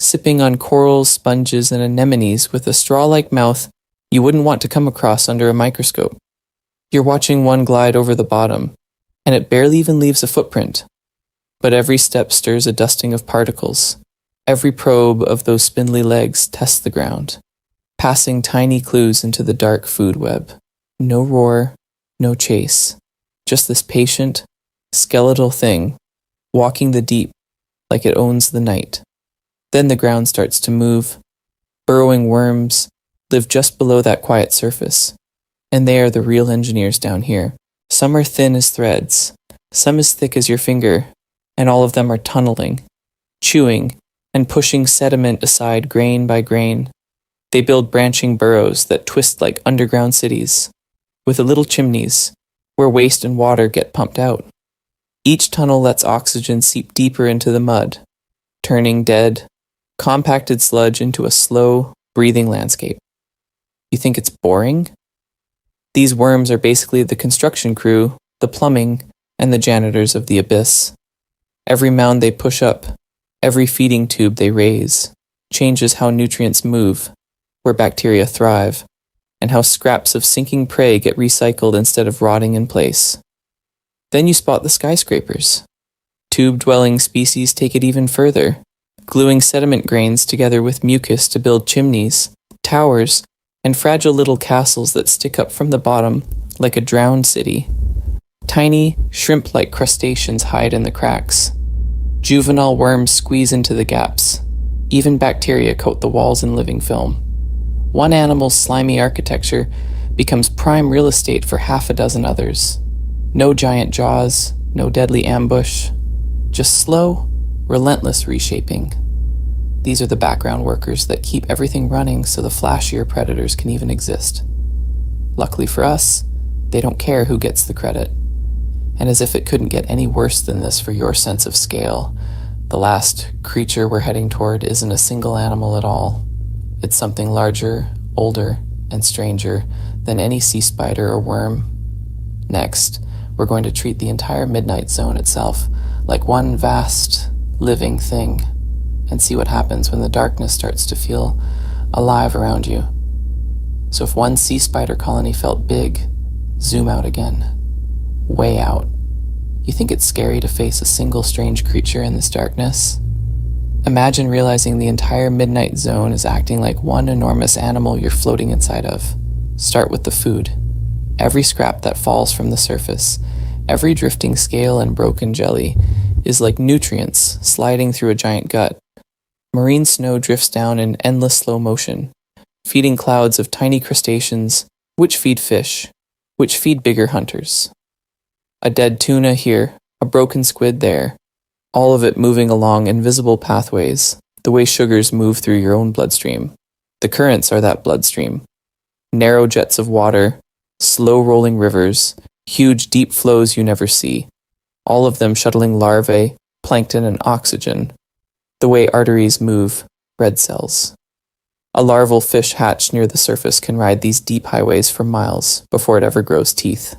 sipping on corals, sponges, and anemones with a straw-like mouth you wouldn't want to come across under a microscope. You're watching one glide over the bottom, and it barely even leaves a footprint. But every step stirs a dusting of particles. Every probe of those spindly legs tests the ground, passing tiny clues into the dark food web. No roar, no chase, just this patient, skeletal thing, walking the deep like it owns the night. Then the ground starts to move. Burrowing worms live just below that quiet surface, and they are the real engineers down here. Some are thin as threads, some as thick as your finger, and all of them are tunneling, chewing, and pushing sediment aside grain by grain. They build branching burrows that twist like underground cities, with little chimneys where waste and water get pumped out. Each tunnel lets oxygen seep deeper into the mud, turning dead, compacted sludge into a slow, breathing landscape. You think it's boring? These worms are basically the construction crew, the plumbing, and the janitors of the abyss. Every mound they push up, every feeding tube they raise, changes how nutrients move, where bacteria thrive, and how scraps of sinking prey get recycled instead of rotting in place. Then you spot the skyscrapers. Tube-dwelling species take it even further, gluing sediment grains together with mucus to build chimneys, towers, and fragile little castles that stick up from the bottom like a drowned city. Tiny, shrimp-like crustaceans hide in the cracks. Juvenile worms squeeze into the gaps. Even bacteria coat the walls in living film. One animal's slimy architecture becomes prime real estate for half a dozen others. No giant jaws, no deadly ambush, just slow, relentless reshaping. These are the background workers that keep everything running so the flashier predators can even exist. Luckily for us, they don't care who gets the credit. And as if it couldn't get any worse than this for your sense of scale, the last creature we're heading toward isn't a single animal at all. It's something larger, older, and stranger than any sea spider or worm. Next, we're going to treat the entire Midnight Zone itself like one vast, living thing, and see what happens when the darkness starts to feel alive around you. So if one sea spider colony felt big, zoom out again. Way out. You think it's scary to face a single strange creature in this darkness? Imagine realizing the entire Midnight Zone is acting like one enormous animal you're floating inside of. Start with the food. Every scrap that falls from the surface, every drifting scale and broken jelly, is like nutrients sliding through a giant gut. Marine snow drifts down in endless slow motion, feeding clouds of tiny crustaceans, which feed fish, which feed bigger hunters. A dead tuna here, a broken squid there, all of it moving along invisible pathways, the way sugars move through your own bloodstream. The currents are that bloodstream. Narrow jets of water, slow rolling rivers, huge deep flows you never see, all of them shuttling larvae, plankton, and oxygen, the way arteries move red cells. A larval fish hatched near the surface can ride these deep highways for miles before it ever grows teeth.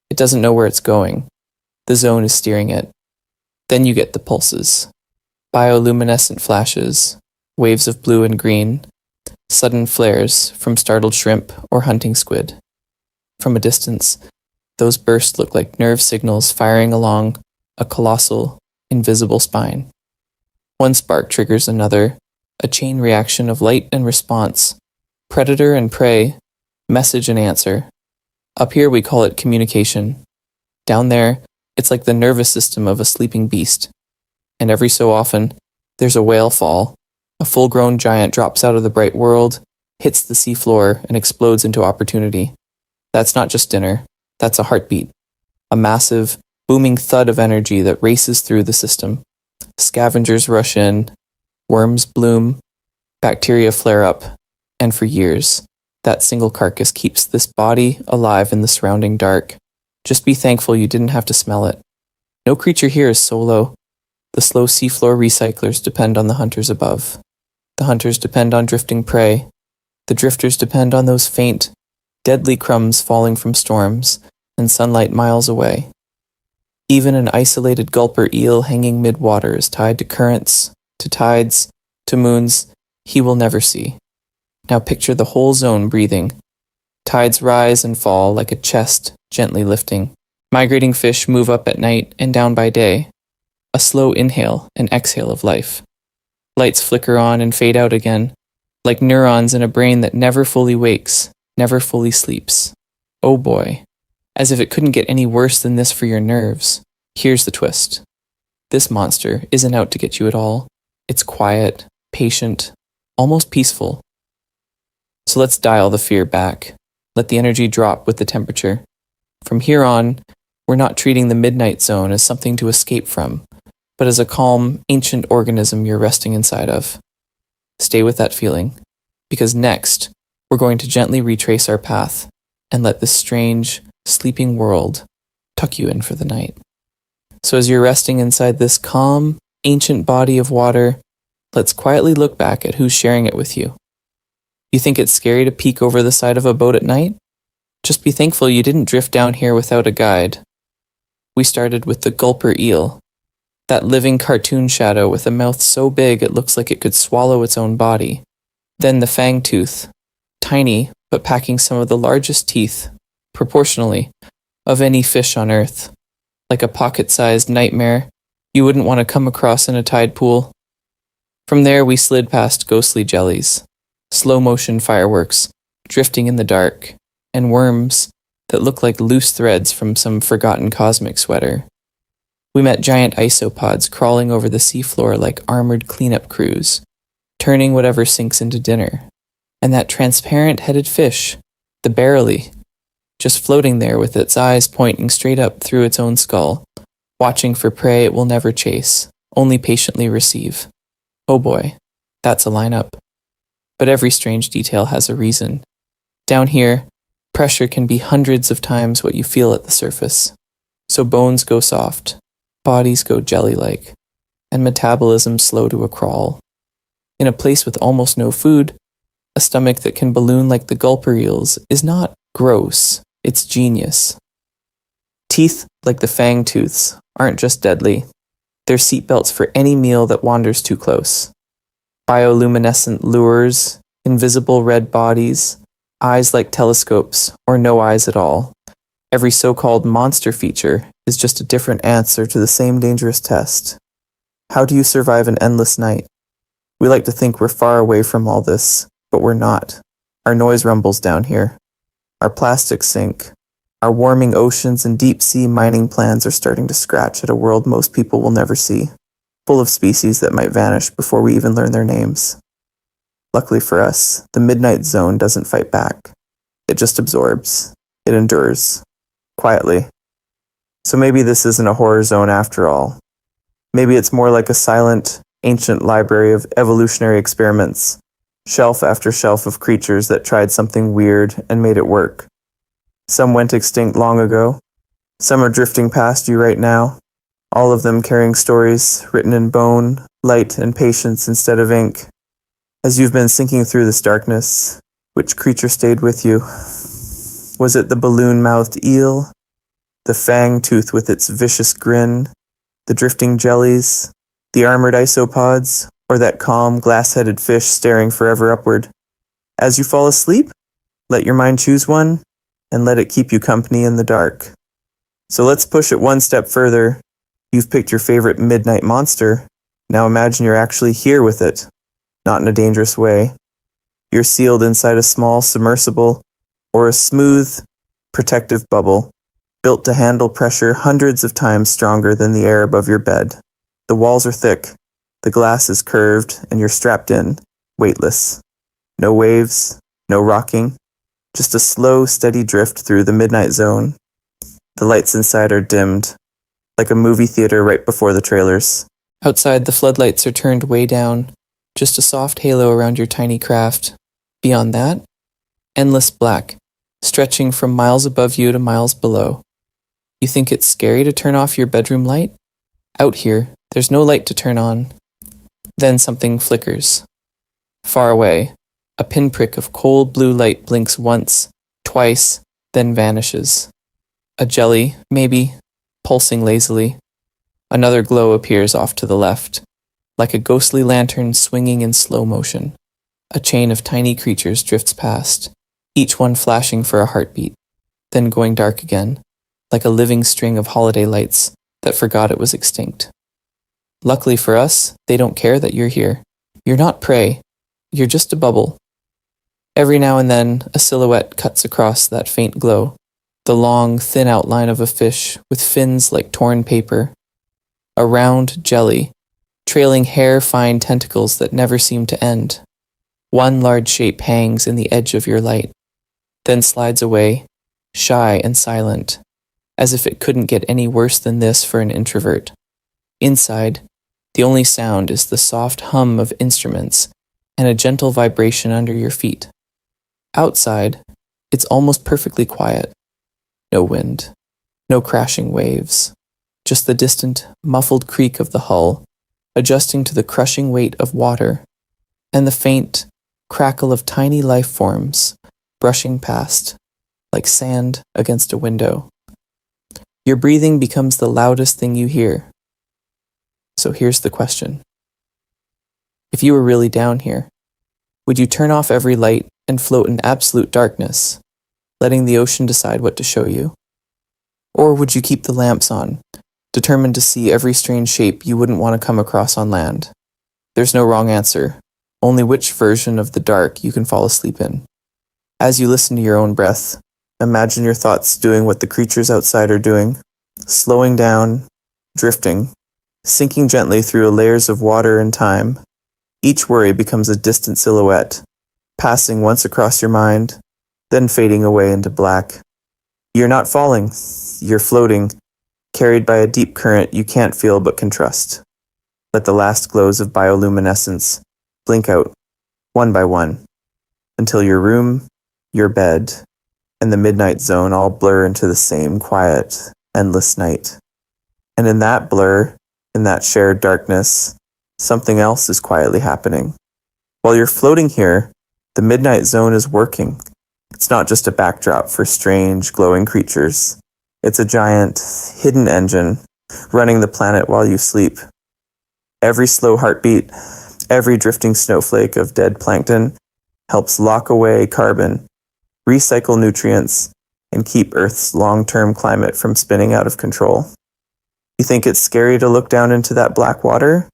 It doesn't know where it's going. The zone is steering it. Then you get the pulses. Bioluminescent flashes, waves of blue and green, sudden flares from startled shrimp or hunting squid. From a distance, those bursts look like nerve signals firing along a colossal, invisible spine. One spark triggers another, a chain reaction of light and response, predator and prey, message and answer. Up here we call it communication. Down there, it's like the nervous system of a sleeping beast. And every so often, there's a whale fall. A full-grown giant drops out of the bright world, hits the seafloor, and explodes into opportunity. That's not just dinner, that's a heartbeat. A massive, booming thud of energy that races through the system. Scavengers rush in, worms bloom, bacteria flare up, and for years, that single carcass keeps this body alive in the surrounding dark. Just be thankful you didn't have to smell it. No creature here is solo. The slow seafloor recyclers depend on the hunters above. The hunters depend on drifting prey. The drifters depend on those faint, deadly crumbs falling from storms and sunlight miles away. Even an isolated gulper eel hanging mid-water is tied to currents, to tides, to moons he will never see. Now picture the whole zone breathing. Tides rise and fall like a chest gently lifting. Migrating fish move up at night and down by day, a slow inhale and exhale of life. Lights flicker on and fade out again, like neurons in a brain that never fully wakes, never fully sleeps. Oh boy, as if it couldn't get any worse than this for your nerves. Here's the twist. This monster isn't out to get you at all. It's quiet, patient, almost peaceful. So let's dial the fear back. Let the energy drop with the temperature. From here on, we're not treating the midnight zone as something to escape from, but as a calm, ancient organism you're resting inside of. Stay with that feeling, because next, we're going to gently retrace our path and let this strange, sleeping world tuck you in for the night. So as you're resting inside this calm, ancient body of water, let's quietly look back at who's sharing it with you. You think it's scary to peek over the side of a boat at night? Just be thankful you didn't drift down here without a guide. We started with the gulper eel, that living cartoon shadow with a mouth so big it looks like it could swallow its own body. Then the fangtooth, tiny but packing some of the largest teeth, proportionally, of any fish on Earth. Like a pocket-sized nightmare you wouldn't want to come across in a tide pool. From there we slid past ghostly jellies, slow-motion fireworks, drifting in the dark, and worms that look like loose threads from some forgotten cosmic sweater. We met giant isopods crawling over the seafloor like armored cleanup crews, turning whatever sinks into dinner. And that transparent-headed fish, the barrelly, just floating there with its eyes pointing straight up through its own skull, watching for prey it will never chase, only patiently receive. Oh boy, that's a lineup. But every strange detail has a reason. Down here, pressure can be hundreds of times what you feel at the surface. So bones go soft, bodies go jelly-like, and metabolism slow to a crawl. In a place with almost no food, a stomach that can balloon like the gulper eels is not gross, it's genius. Teeth like the fangtooths aren't just deadly, they're seatbelts for any meal that wanders too close. Bioluminescent lures, invisible red bodies, eyes like telescopes, or no eyes at all. Every so-called monster feature is just a different answer to the same dangerous test. How do you survive an endless night? We like to think we're far away from all this, but we're not. Our noise rumbles down here. Our plastics sink. Our warming oceans and deep-sea mining plans are starting to scratch at a world most people will never see, full of species that might vanish before we even learn their names. Luckily for us, the midnight zone doesn't fight back. It just absorbs. It endures. Quietly. So maybe this isn't a horror zone after all. Maybe it's more like a silent, ancient library of evolutionary experiments, shelf after shelf of creatures that tried something weird and made it work. Some went extinct long ago. Some are drifting past you right now, all of them carrying stories written in bone, light, and patience instead of ink. As you've been sinking through this darkness, which creature stayed with you? Was it the balloon-mouthed eel, the fang-tooth with its vicious grin, the drifting jellies, the armored isopods, or that calm, glass-headed fish staring forever upward? As you fall asleep, let your mind choose one, and let it keep you company in the dark. So let's push it one step further. You've picked your favorite midnight monster. Now imagine you're actually here with it. Not in a dangerous way. You're sealed inside a small submersible, or a smooth, protective bubble, built to handle pressure hundreds of times stronger than the air above your bed. The walls are thick, the glass is curved, and you're strapped in, weightless. No waves, no rocking, just a slow, steady drift through the midnight zone. The lights inside are dimmed, like a movie theater right before the trailers. Outside, the floodlights are turned way down, just a soft halo around your tiny craft. Beyond that, endless black, stretching from miles above you to miles below. You think it's scary to turn off your bedroom light? Out here, there's no light to turn on. Then something flickers. Far away, a pinprick of cold blue light blinks once, twice, then vanishes. A jelly, maybe, pulsing lazily. Another glow appears off to the left, like a ghostly lantern swinging in slow motion. A chain of tiny creatures drifts past, each one flashing for a heartbeat, then going dark again, like a living string of holiday lights that forgot it was extinct. Luckily for us, they don't care that you're here. You're not prey. You're just a bubble. Every now and then, a silhouette cuts across that faint glow, the long, thin outline of a fish with fins like torn paper, a round jelly, trailing hair-fine tentacles that never seem to end. One large shape hangs in the edge of your light, then slides away, shy and silent, as if it couldn't get any worse than this for an introvert. Inside, the only sound is the soft hum of instruments and a gentle vibration under your feet. Outside, it's almost perfectly quiet. No wind, no crashing waves, just the distant, muffled creak of the hull, adjusting to the crushing weight of water, and the faint crackle of tiny life forms brushing past, like sand against a window. Your breathing becomes the loudest thing you hear. So here's the question. If you were really down here, would you turn off every light and float in absolute darkness, letting the ocean decide what to show you? Or would you keep the lamps on, determined to see every strange shape you wouldn't want to come across on land? There's no wrong answer, only which version of the dark you can fall asleep in. As you listen to your own breath, imagine your thoughts doing what the creatures outside are doing, slowing down, drifting, sinking gently through layers of water and time. Each worry becomes a distant silhouette, passing once across your mind, then fading away into black. You're not falling, you're floating, carried by a deep current you can't feel but can trust. Let the last glows of bioluminescence blink out, one by one, until your room, your bed, and the midnight zone all blur into the same quiet, endless night. And in that blur, in that shared darkness, something else is quietly happening. While you're floating here, the midnight zone is working. It's not just a backdrop for strange, glowing creatures. It's a giant, hidden engine running the planet while you sleep. Every slow heartbeat, every drifting snowflake of dead plankton helps lock away carbon, recycle nutrients, and keep Earth's long-term climate from spinning out of control. You think it's scary to look down into that black water?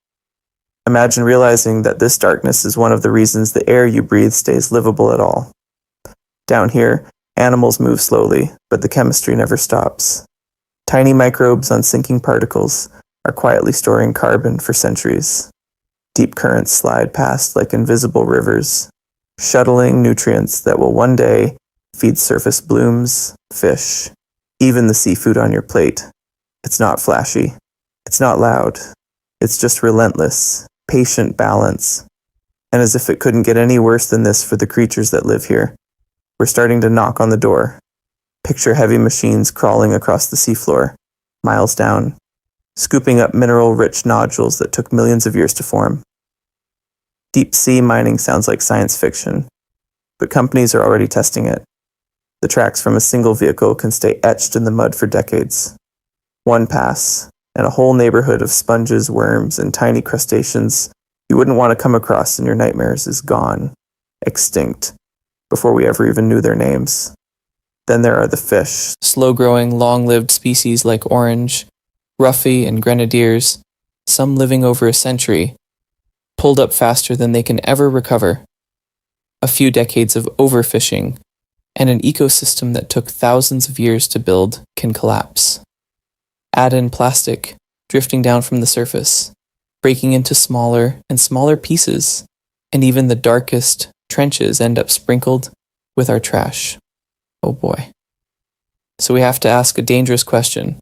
Imagine realizing that this darkness is one of the reasons the air you breathe stays livable at all. Down here, animals move slowly, but the chemistry never stops. Tiny microbes on sinking particles are quietly storing carbon for centuries. Deep currents slide past like invisible rivers, shuttling nutrients that will one day feed surface blooms, fish, even the seafood on your plate. It's not flashy. It's not loud. It's just relentless, patient balance. And as if it couldn't get any worse than this for the creatures that live here, we're starting to knock on the door. Picture heavy machines crawling across the seafloor, miles down, scooping up mineral-rich nodules that took millions of years to form. Deep sea mining sounds like science fiction, but companies are already testing it. The tracks from a single vehicle can stay etched in the mud for decades. One pass, and a whole neighborhood of sponges, worms, and tiny crustaceans you wouldn't want to come across in your nightmares is gone, extinct, before we ever even knew their names. Then there are the fish. Slow-growing, long-lived species like orange, ruffy, and grenadiers, some living over a century, pulled up faster than they can ever recover. A few decades of overfishing, and an ecosystem that took thousands of years to build can collapse. Add in plastic, drifting down from the surface, breaking into smaller and smaller pieces, and even the darkest trenches end up sprinkled with our trash. Oh boy. So we have to ask a dangerous question.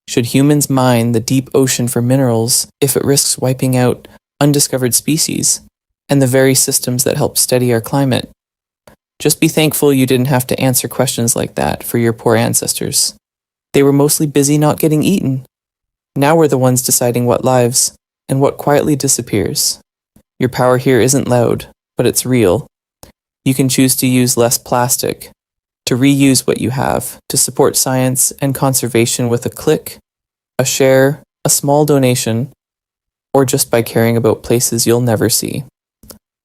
Should humans mine the deep ocean for minerals if it risks wiping out undiscovered species and the very systems that help steady our climate? Just be thankful you didn't have to answer questions like that for your poor ancestors. They were mostly busy not getting eaten. Now we're the ones deciding what lives and what quietly disappears. Your power here isn't loud, but it's real. You can choose to use less plastic, to reuse what you have, to support science and conservation with a click, a share, a small donation, or just by caring about places you'll never see.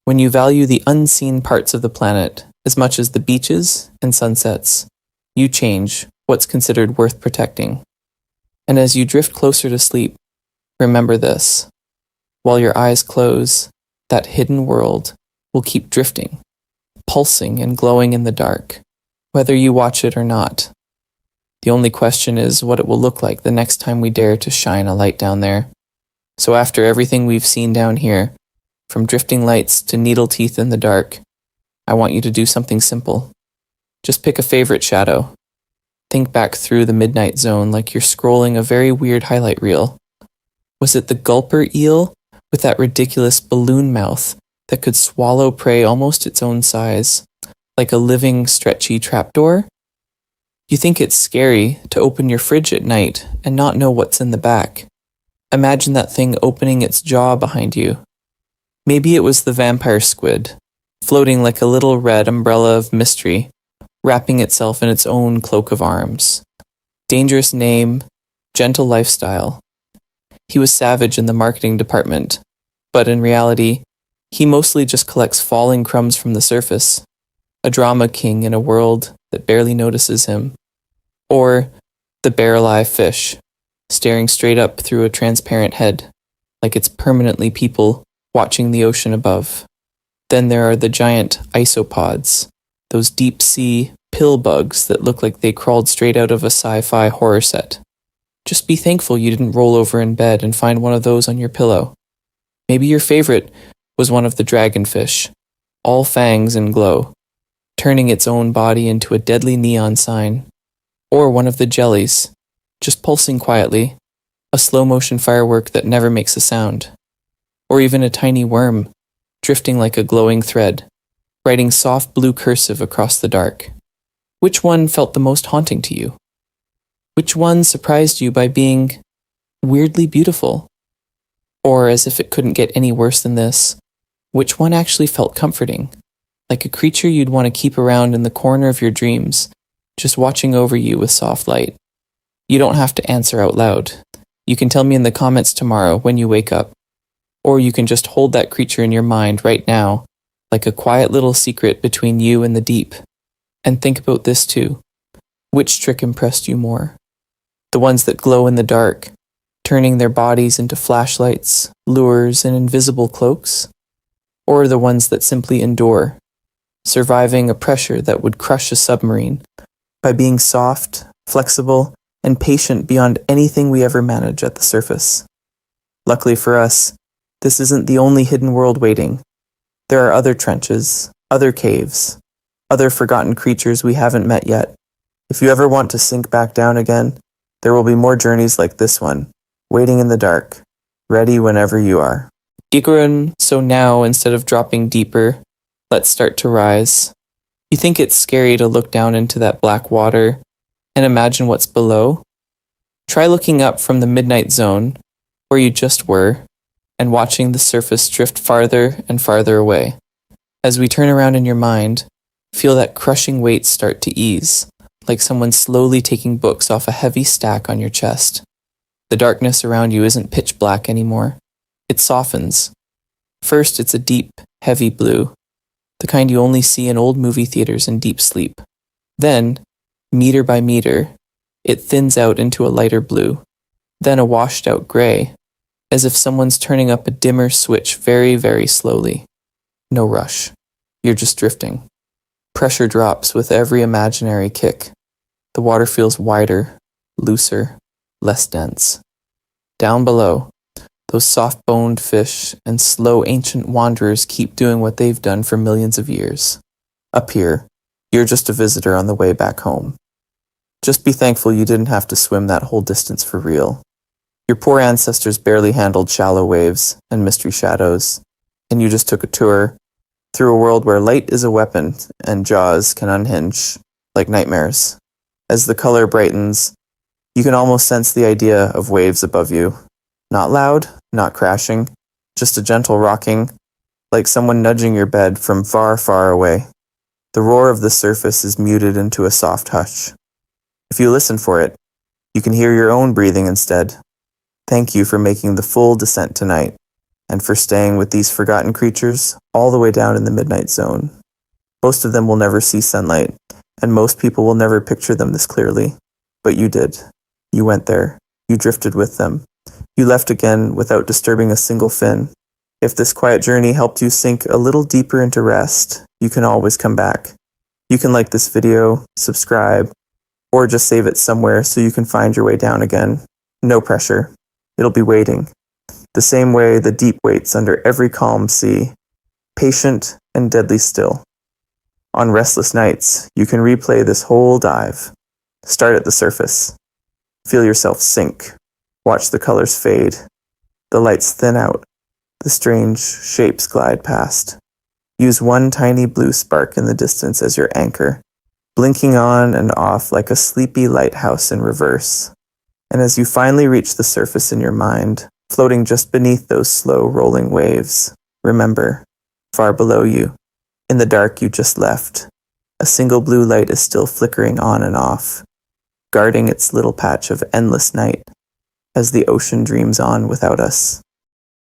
When you value the unseen parts of the planet as much as the beaches and sunsets, you change what's considered worth protecting. And as you drift closer to sleep, remember this. While your eyes close, that hidden world will keep drifting, pulsing and glowing in the dark, whether you watch it or not. The only question is what it will look like the next time we dare to shine a light down there. So after everything we've seen down here, from drifting lights to needle teeth in the dark, I want you to do something simple. Just pick a favorite shadow. Think back through the midnight zone like you're scrolling a very weird highlight reel. Was it the gulper eel with that ridiculous balloon mouth that could swallow prey almost its own size, like a living, stretchy trapdoor? You think it's scary to open your fridge at night and not know what's in the back. Imagine that thing opening its jaw behind you. Maybe it was the vampire squid, floating like a little red umbrella of mystery, wrapping itself in its own cloak of arms. Dangerous name, gentle lifestyle. He was savage in the marketing department, but in reality, he mostly just collects falling crumbs from the surface, a drama king in a world that barely notices him. Or the barrel-eye fish, staring straight up through a transparent head, like it's permanently people watching the ocean above. Then there are the giant isopods, those deep-sea pill bugs that look like they crawled straight out of a sci-fi horror set. Just be thankful you didn't roll over in bed and find one of those on your pillow. Maybe your favorite was one of the dragonfish, all fangs and glow, turning its own body into a deadly neon sign. Or one of the jellies, just pulsing quietly, a slow-motion firework that never makes a sound. Or even a tiny worm, drifting like a glowing thread, writing soft blue cursive across the dark. Which one felt the most haunting to you? Which one surprised you by being weirdly beautiful? Or, as if it couldn't get any worse than this, which one actually felt comforting, like a creature you'd want to keep around in the corner of your dreams, just watching over you with soft light? You don't have to answer out loud. You can tell me in the comments tomorrow when you wake up. Or you can just hold that creature in your mind right now, like a quiet little secret between you and the deep. And think about this too. Which trick impressed you more? The ones that glow in the dark, turning their bodies into flashlights, lures, and invisible cloaks? Or the ones that simply endure, surviving a pressure that would crush a submarine by being soft, flexible, and patient beyond anything we ever manage at the surface? Luckily for us, this isn't the only hidden world waiting. There are other trenches, other caves, other forgotten creatures we haven't met yet. If you ever want to sink back down again, there will be more journeys like this one, waiting in the dark, ready whenever you are. Gigurun, so now, instead of dropping deeper, let's start to rise. You think it's scary to look down into that black water and imagine what's below? Try looking up from the midnight zone, where you just were, and watching the surface drift farther and farther away. As we turn around in your mind, feel that crushing weight start to ease, like someone slowly taking books off a heavy stack on your chest. The darkness around you isn't pitch black anymore. It softens. First, it's a deep, heavy blue, the kind you only see in old movie theaters in deep sleep. Then, meter by meter, it thins out into a lighter blue, then a washed-out gray, as if someone's turning up a dimmer switch very, very slowly. No rush. You're just drifting. Pressure drops with every imaginary kick. The water feels wider, looser, less dense. Down below, those soft-boned fish and slow ancient wanderers keep doing what they've done for millions of years. Up here, you're just a visitor on the way back home. Just be thankful you didn't have to swim that whole distance for real. Your poor ancestors barely handled shallow waves and mystery shadows, and you just took a tour through a world where light is a weapon and jaws can unhinge like nightmares. As the color brightens, you can almost sense the idea of waves above you. Not loud, not crashing, just a gentle rocking, like someone nudging your bed from far, far away. The roar of the surface is muted into a soft hush. If you listen for it, you can hear your own breathing instead. Thank you for making the full descent tonight, and for staying with these forgotten creatures all the way down in the midnight zone. Most of them will never see sunlight, and most people will never picture them this clearly. But you did. You went there. You drifted with them. You left again without disturbing a single fin. If this quiet journey helped you sink a little deeper into rest, you can always come back. You can like this video, subscribe, or just save it somewhere so you can find your way down again. No pressure. It'll be waiting. The same way the deep waits under every calm sea, patient and deadly still. On restless nights, you can replay this whole dive. Start at the surface. Feel yourself sink. Watch the colors fade. The lights thin out. The strange shapes glide past. Use one tiny blue spark in the distance as your anchor, blinking on and off like a sleepy lighthouse in reverse. And as you finally reach the surface in your mind, floating just beneath those slow rolling waves, remember, far below you, in the dark you just left, a single blue light is still flickering on and off, guarding its little patch of endless night as the ocean dreams on without us.